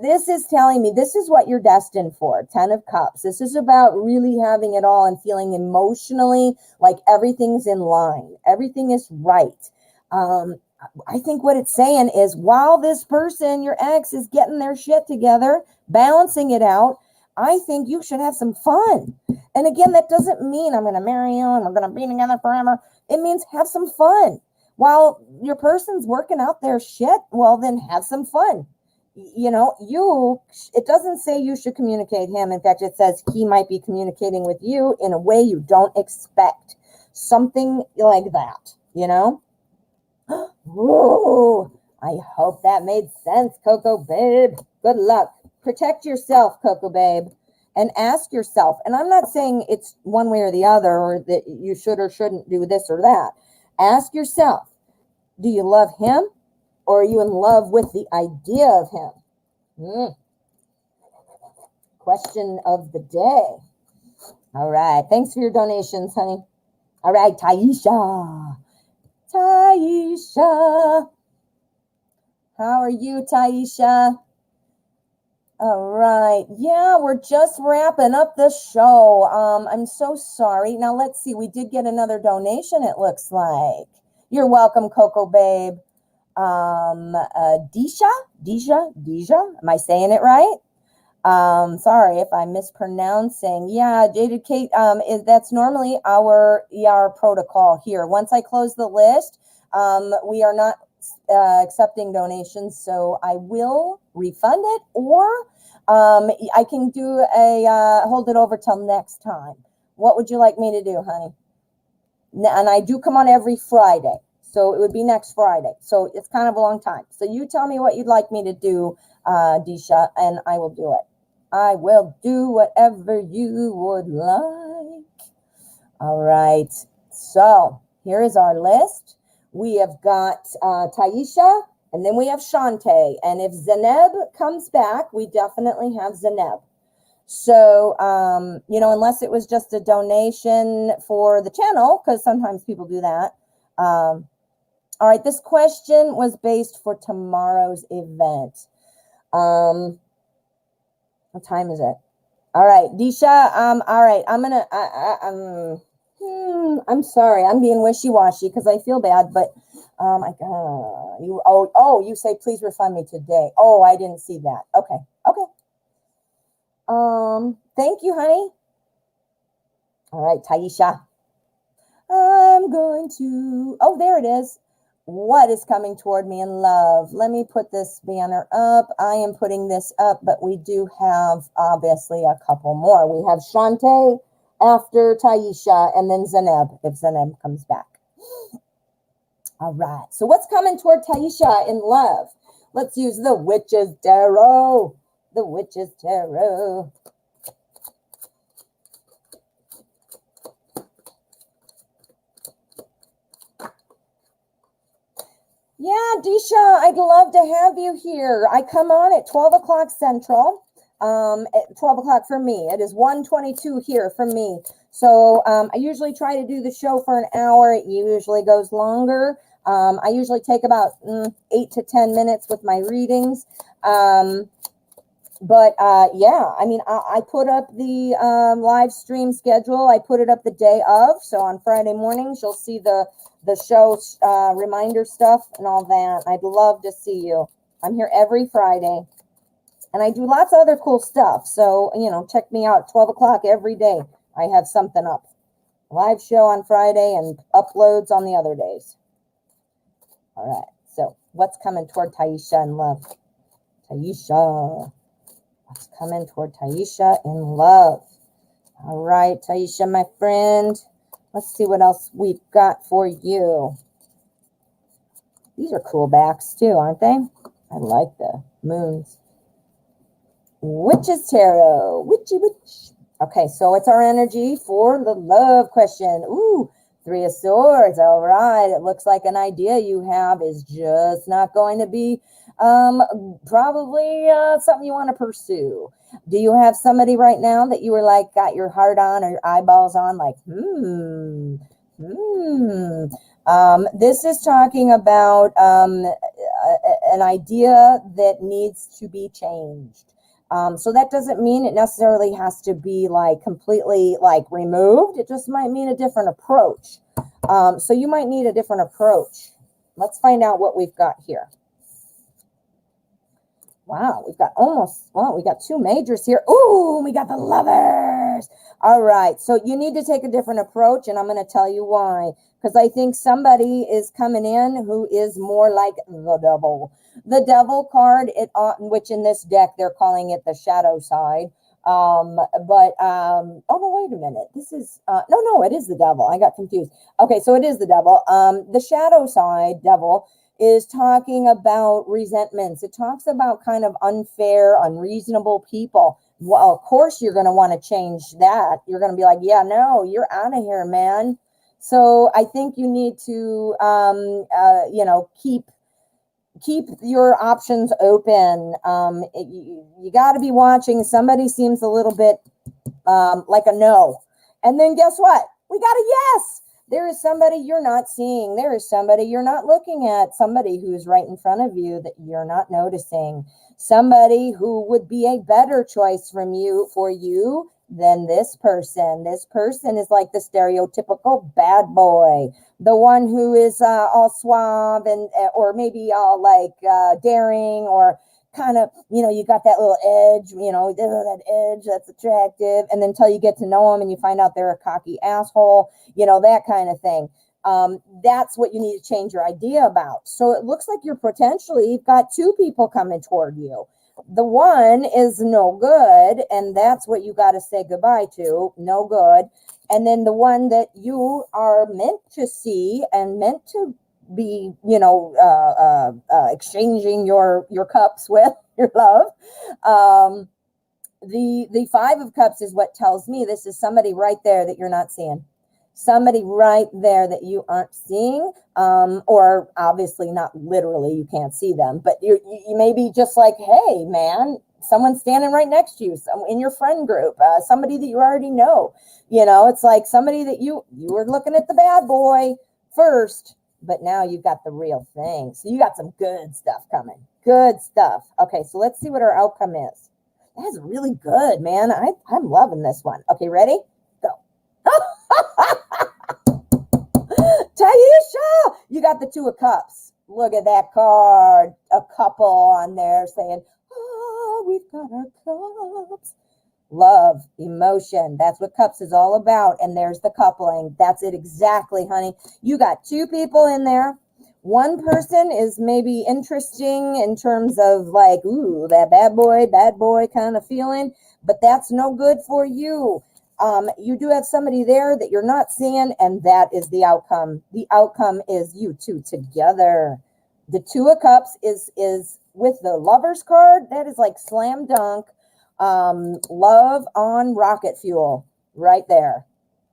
S1: this is telling me this is what you're destined for. 10 of Cups. This is about really having it all and feeling emotionally like everything's in line. Everything is right. I think what it's saying is, while this person, your ex, is getting their shit together, balancing it out, I think you should have some fun. And again, that doesn't mean I'm going to marry you and we're going to be together forever. It means have some fun. While your person's working out their shit, well, then have some fun. It doesn't say you should communicate him. In fact, it says he might be communicating with you in a way you don't expect. Something like that, Whoa, I hope that made sense, Coco Babe. Good luck. Protect yourself, Coco Babe. and ask yourself, and I'm not saying it's one way or the other, or that you should or shouldn't do this or that. Ask yourself, do you love him, or are you in love with the idea of him? Question of the day. All right. Thanks for your donations, honey. All right, Taisha. Taisha. How are you, Taisha? All right. Yeah, we're just wrapping up the show. I'm so sorry. Now, let's see. We did get another donation, it looks like. You're welcome, Coco Babe. Deja. Am I saying it right? Sorry if I'm mispronouncing. Yeah, Jaded Kate, that's normally our ER protocol here. Once I close the list, we are not accepting donations, so I will refund it, or I can do a hold it over till next time. What would you like me to do, honey? And I do come on every Friday, so it would be next Friday. So it's kind of a long time. So you tell me what you'd like me to do, Disha, and I will do it. I will do whatever you would like. All right. So here is our list. We have got Taisha, and then we have Shante. And if Zeneb comes back, we definitely have Zeneb. So, unless it was just a donation for the channel, because sometimes people do that. All right, this question was based for tomorrow's event. What time is it? All right, Disha. All right, I'm sorry, I'm being wishy-washy because I feel bad, but you say please refund me today. Oh, I didn't see that. Okay. Thank you, honey. All right, Taisha. I'm going to, there it is. What is coming toward me in love? Let me put this banner up. I am putting this up, but we do have obviously a couple more. We have Shante after Taisha, and then Zeneb, if Zeneb comes back. All right, so what's coming toward Taisha in love? Let's use the Witch's Tarot. The Witch's Tarot. Yeah, Disha, I'd love to have you here. I come on at 12 o'clock Central, at 12 o'clock for me. It is 1:22 here for me. So I usually try to do the show for an hour. It usually goes longer. I usually take about 8 to 10 minutes with my readings. I put up the live stream schedule. I put it up the day of. So on Friday mornings, you'll see the show reminder stuff and all that. I'd love to see you. I'm here every Friday. And I do lots of other cool stuff. So, check me out. 12 o'clock every day. I have something up. Live show on Friday and uploads on the other days. All right. So what's coming toward Taisha in love? Taisha. What's coming toward Taisha in love? All right, Taisha, my friend. Let's see what else we've got for you. These are cool backs too, aren't they? I like the moons. Witch's Tarot. Witchy witch. Okay, so it's our energy for the love question. Ooh, 3 of Swords. All right. It looks like an idea you have is just not going to be probably something you want to pursue. Do you have somebody right now that you were like got your heart on or your eyeballs on, like this is talking about an idea that needs to be changed. So that doesn't mean it necessarily has to be like completely like removed. It just might mean a different approach. So you might need a different approach. Let's find out what we've got here. Wow, we got 2 majors here. Ooh, we got the Lovers. All right, so you need to take a different approach, and I'm going to tell you why. Because I think somebody is coming in who is more like the Devil. The Devil card, which in this deck, they're calling it the shadow side. Wait a minute. This is, no, it is the Devil. I got confused. Okay, so it is the Devil. The shadow side, Devil, is talking about resentments. It talks about kind of unfair, unreasonable people, Well, of course you're going to want to change that. You're going to be like, yeah, no, you're out of here, man. So I think you need to, keep your options open. You got to be watching. Somebody seems a little bit like a no. And then guess what? We got a yes. There is somebody you're not seeing. There is somebody you're not looking at. Somebody who's right in front of you that you're not noticing. Somebody who would be a better choice for you than this person. This person is like the stereotypical bad boy, the one who is all suave and or maybe all like daring or kind of, you got that little edge, that edge that's attractive. And then until you get to know them and you find out they're a cocky asshole, that kind of thing. That's what you need to change your idea about. So it looks like you're you've got two people coming toward you. The one is no good, and that's what you got to say goodbye to, no good. And then the one that you are meant to see and meant to be, exchanging your cups with, your love. The Five of Cups is what tells me this is somebody right there that you're not seeing. Somebody right there that you aren't seeing, or obviously not literally, you can't see them, but you may be just like, hey, man, someone's standing right next to you, in your friend group, somebody that you already know. It's like somebody that you were looking at the bad boy first, but now you got the real thing. So you got some good stuff coming. Good stuff. Okay, so let's see what our outcome is. That's really good, man. I'm loving this one. Okay, ready? Go. Taisha, you got the Two of Cups. Look at that card. A couple on there saying, oh, we've got our cups. Love, emotion. That's what cups is all about. And there's the coupling. That's it exactly, honey. You got two people in there. One person is maybe interesting in terms of like, ooh, that bad boy kind of feeling, but that's no good for you. You do have somebody there that you're not seeing, and that is the outcome. The outcome is you two together. The Two of Cups is with the Lovers card. That is like slam dunk. Love on rocket fuel right there.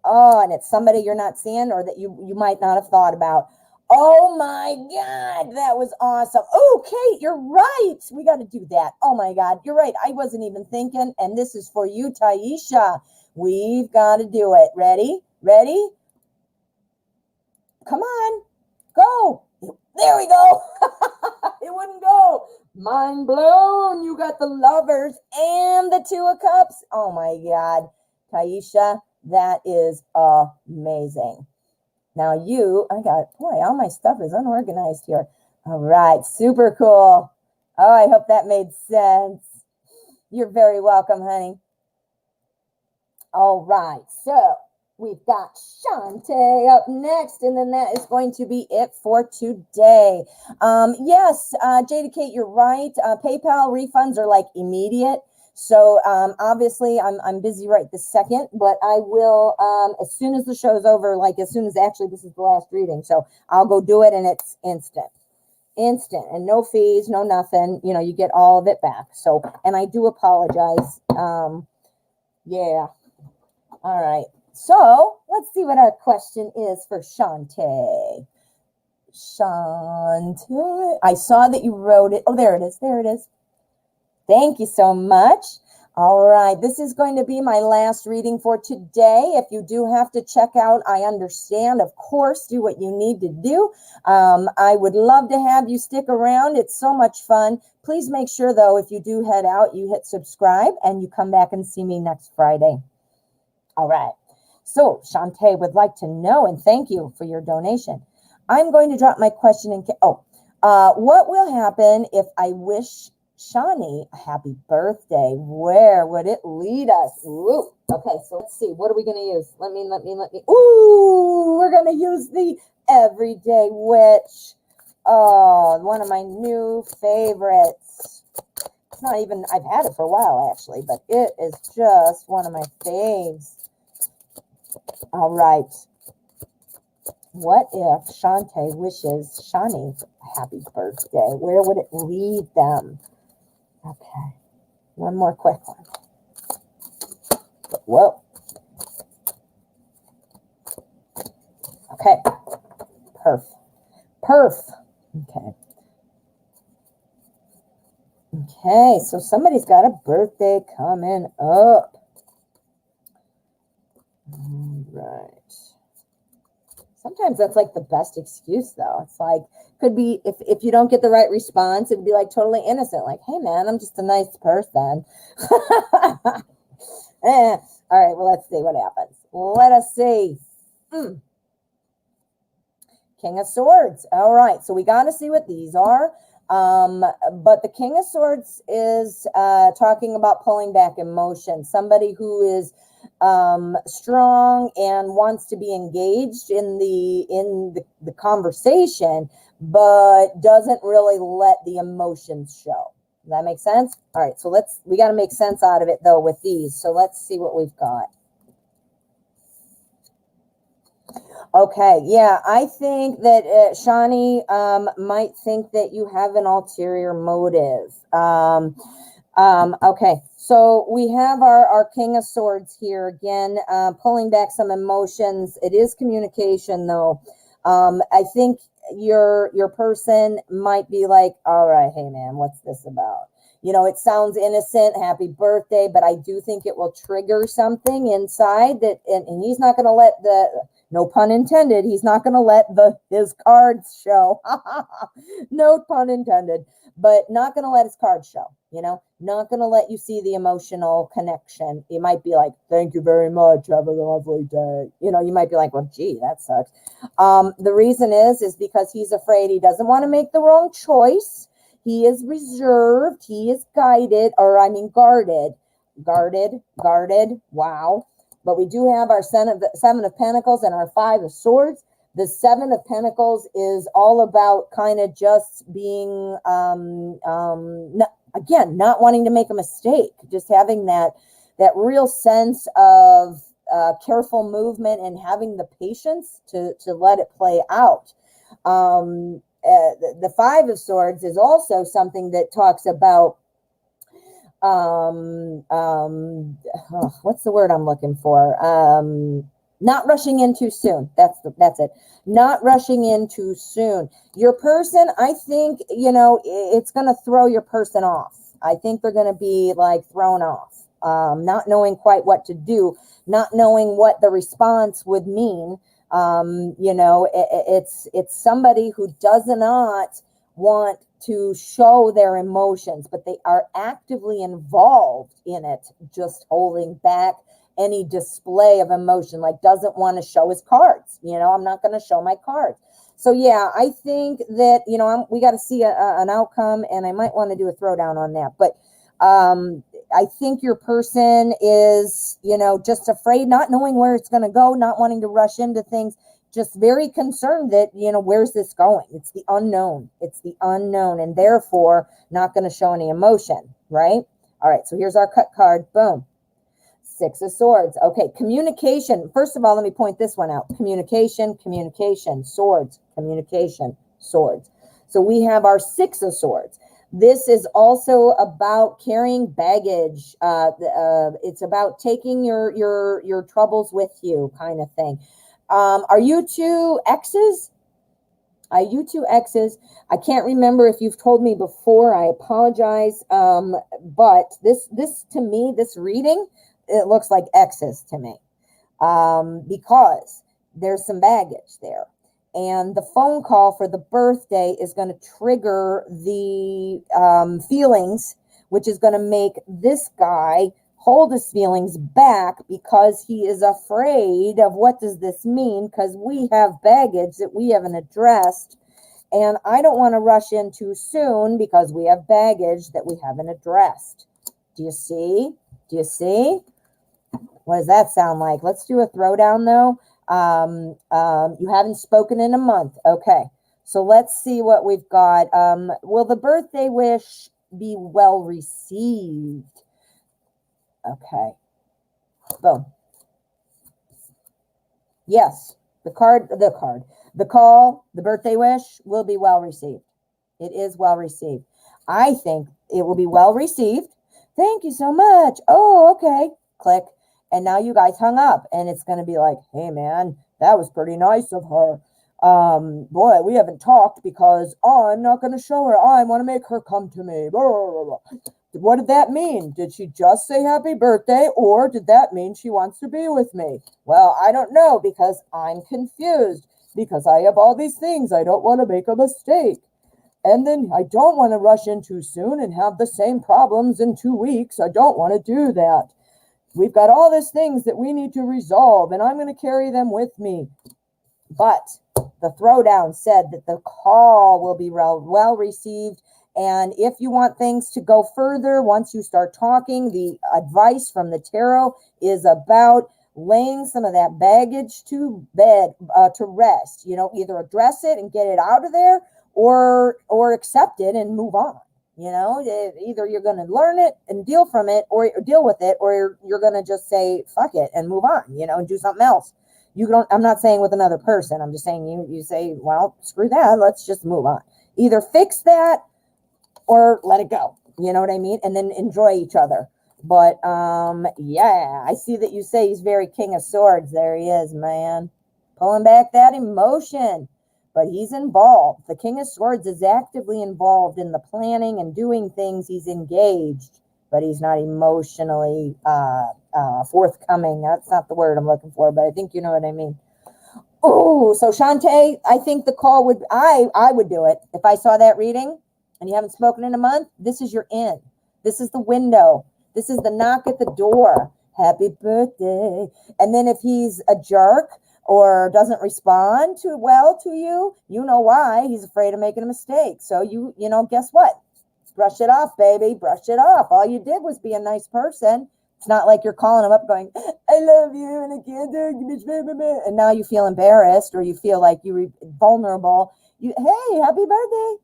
S1: Oh, and it's somebody you're not seeing or that you might not have thought about. Oh my God, that was awesome. Oh, Kate, you're right. We got to do that. Oh my God, you're right. I wasn't even thinking. And this is for you, Taisha. We've got to do it. Ready? Ready? Come on. Go. There we go. It wouldn't go. Mind blown. You got the Lovers and the Two of Cups. Oh my God. Taisha, that is amazing. Now all my stuff is unorganized here. All right. Super cool. Oh, I hope that made sense. You're very welcome, honey. All right. So we've got Shantae up next, and then that is going to be it for today. Yes, Jada Kate, you're right. PayPal refunds are like immediate. So obviously I'm busy right this second, but I will, as soon as the show's over, like as soon as actually this is the last reading. So I'll go do it and it's instant and no fees, no nothing, you get all of it back. So, and I do apologize. Yeah. All right. So let's see what our question is for Shantae. Shantae, I saw that you wrote it. Oh, there it is. There it is. Thank you so much. All right. This is going to be my last reading for today. If you do have to check out, I understand. Of course, do what you need to do. I would love to have you stick around. It's so much fun. Please make sure, though, if you do head out, you hit subscribe and you come back and see me next Friday. All right. So Shantae would like to know, and thank you for your donation. I'm going to drop my question in. What will happen if I wish Shani a happy birthday? Where would it lead us? Ooh. Okay, so let's see. What are we going to use? Let me. Ooh, we're going to use the Everyday Witch. Oh, one of my new favorites. It's not even, I've had it for a while actually, but it is just one of my faves. All right. What if Shantae wishes Shani a happy birthday? Where would it lead them? Okay. One more quick one. Whoa. Okay. Perf. Okay. Okay, so somebody's got a birthday coming up. All right. Sometimes that's like the best excuse, though. It's like, could be, if you don't get the right response, it'd be like totally innocent. Like, hey, man, I'm just a nice person. All right, well, let's see what happens. Let us see. King of Swords. All right, so we got to see what these are. But the King of Swords is talking about pulling back emotion. Somebody who is strong and wants to be engaged in the conversation, but doesn't really let the emotions show. Does that make sense? All right, so we got to make sense out of it though with these. So let's see what we've got. Okay, yeah, I think that Shani might think that you have an ulterior motive. Okay, so we have our King of Swords here again, pulling back some emotions. It is communication, though. I think your person might be like, all right, hey, man, what's this about? You know, it sounds innocent, happy birthday, but I do think it will trigger something inside that, and he's not going to let no pun intended, he's not going to let his cards show. No pun intended, but not going to let his cards show, you know, not going to let you see the emotional connection. You might be like, thank you very much, have a lovely day. You know, you might be like, well, gee, that sucks. The reason is because he's afraid, he doesn't want to make the wrong choice. He is reserved, he is guarded. Wow. But we do have our Seven of Pentacles and our Five of Swords. The Seven of Pentacles is all about kind of just being, not wanting to make a mistake, just having that real sense of careful movement and having the patience to let it play out. The Five of Swords is also something that talks about what's the word I'm looking for? Not rushing in too soon. That's it. Not rushing in too soon. Your person, I think, you know, it's going to throw your person off. I think they're going to be like thrown off, not knowing quite what to do, not knowing what the response would mean. You know, it's somebody who does not want to show their emotions, but they are actively involved in it, just holding back any display of emotion, like doesn't want to show his cards. You know, I'm not going to show my cards. So yeah, I think that, you know, we got to see an outcome, and I might want to do a throwdown on that. But I think your person is, you know, just afraid, not knowing where it's going to go, not wanting to rush into things, just very concerned that, you know, where's this going? It's the unknown. And therefore not going to show any emotion, right? All right, so here's our cut card. Boom. Six of Swords. Okay, communication. First of all, let me point this one out. Communication, swords, communication, swords. So we have our Six of Swords. This is also about carrying baggage. It's about taking your troubles with you, kind of thing. Are you two exes? I can't remember if you've told me before. I apologize. But this to me, this reading, it looks like exes to me, because there's some baggage there. And the phone call for the birthday is going to trigger the feelings, which is going to make this guy hold his feelings back because he is afraid of what does this mean, because we have baggage that we haven't addressed. And I don't want to rush in too soon because we have baggage that we haven't addressed. Do you see? What does that sound like? Let's do a throwdown, though. You haven't spoken in a month. Okay, so let's see what we've got. Will the birthday wish be well received? Okay, boom. Yes, the call, the birthday wish will be well received. It is well received. I think it will be well received. Thank you so much. Oh, okay. Click. And now you guys hung up, and it's going to be like, hey, man, that was pretty nice of her. Boy, we haven't talked because I'm not going to show her. I want to make her come to me. Blah, blah, blah. What did that mean? Did she just say happy birthday, or did that mean she wants to be with me? Well, I don't know, because I'm confused, because I have all these things. I don't want to make a mistake. And then I don't want to rush in too soon and have the same problems in 2 weeks. I don't want to do that. We've got all these things that we need to resolve, and I'm going to carry them with me. But the throwdown said that the call will be well received. And if you want things to go further, once you start talking, the advice from the tarot is about laying some of that baggage to bed, to rest. You know, either address it and get it out of there, or accept it and move on. You know, either you're going to learn it and deal from it, or deal with it, or you're going to just say, fuck it, and move on, you know, and do something else. I'm not saying with another person. I'm just saying you say, well, screw that. Let's just move on. Either fix that or let it go. You know what I mean? And then enjoy each other. But, yeah, I see that you say he's very King of Swords. There he is, man. Pulling back that emotion. But he's involved. The King of Swords is actively involved in the planning and doing things. He's engaged, but he's not emotionally forthcoming. That's not the word I'm looking for, but I think you know what I mean. Oh, so Shantae, I think the call would, I would do it. If I saw that reading and you haven't spoken in a month, this is your in. This is the window. This is the knock at the door. Happy birthday. And then if he's a jerk, or doesn't respond to you, you know why. He's afraid of making a mistake. So you know, guess what? Brush it off, baby. Brush it off. All you did was be a nice person. It's not like you're calling him up going, I love you and I can't do it. And now you feel embarrassed, or you feel like you're vulnerable. Hey, happy birthday.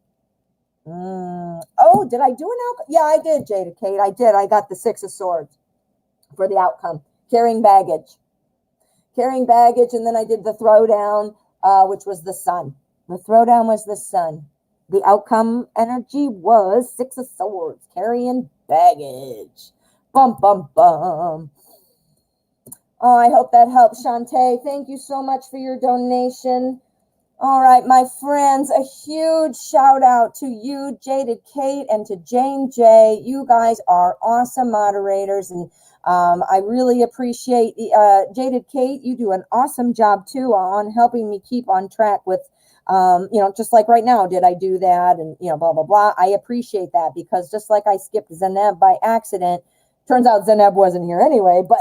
S1: Oh, did I do an outcome? Yeah, I did, Jada Kate. I did. I got the 6 of Swords for the outcome. Carrying baggage, and then I did the throwdown, which was the Sun. The throwdown was the Sun. The outcome energy was 6 of Swords, carrying baggage. Bum, bum, bum. Oh, I hope that helps, Shantae. Thank you so much for your donation. All right, my friends, a huge shout out to you, Jaded Kate, and to Jane J. You guys are awesome moderators, and I really appreciate Jaded Kate. You do an awesome job too on helping me keep on track with, you know, just like right now, did I do that? And, you know, blah, blah, blah. I appreciate that, because just like I skipped Zeneb by accident, turns out Zeneb wasn't here anyway, but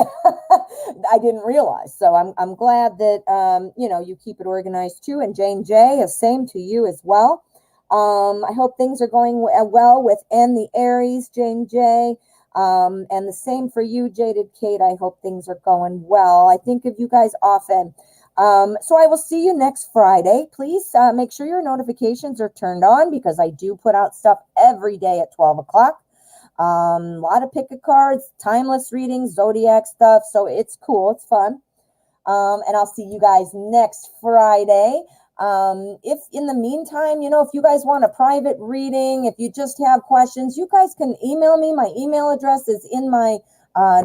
S1: I didn't realize. So I'm glad that, you know, you keep it organized too. And Jane J, the same to you as well. I hope things are going well with N the Aries, Jane J. And the same for you, Jaded Kate. I hope things are going well. I think of you guys often. So I will see you next Friday. Please make sure your notifications are turned on, because I do put out stuff every day at 12 o'clock. A lot of pick a cards, timeless readings, zodiac stuff. So it's cool. It's fun. And I'll see you guys next Friday. If in the meantime, you know, if you guys want a private reading, if you just have questions, you guys can email me. My email address is in my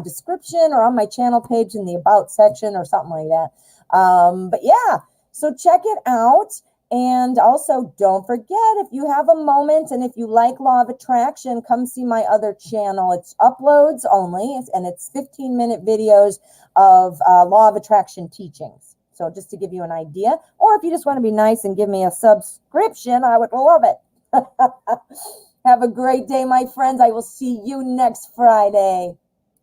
S1: description, or on my channel page in the about section, or something like that. But yeah, so check it out. And also, don't forget, if you have a moment and if you like Law of Attraction, come see my other channel. It's uploads only, and it's 15-minute videos of Law of Attraction teachings. So just to give you an idea, or if you just want to be nice and give me a subscription, I would love it. Have a great day, my friends. I will see you next Friday.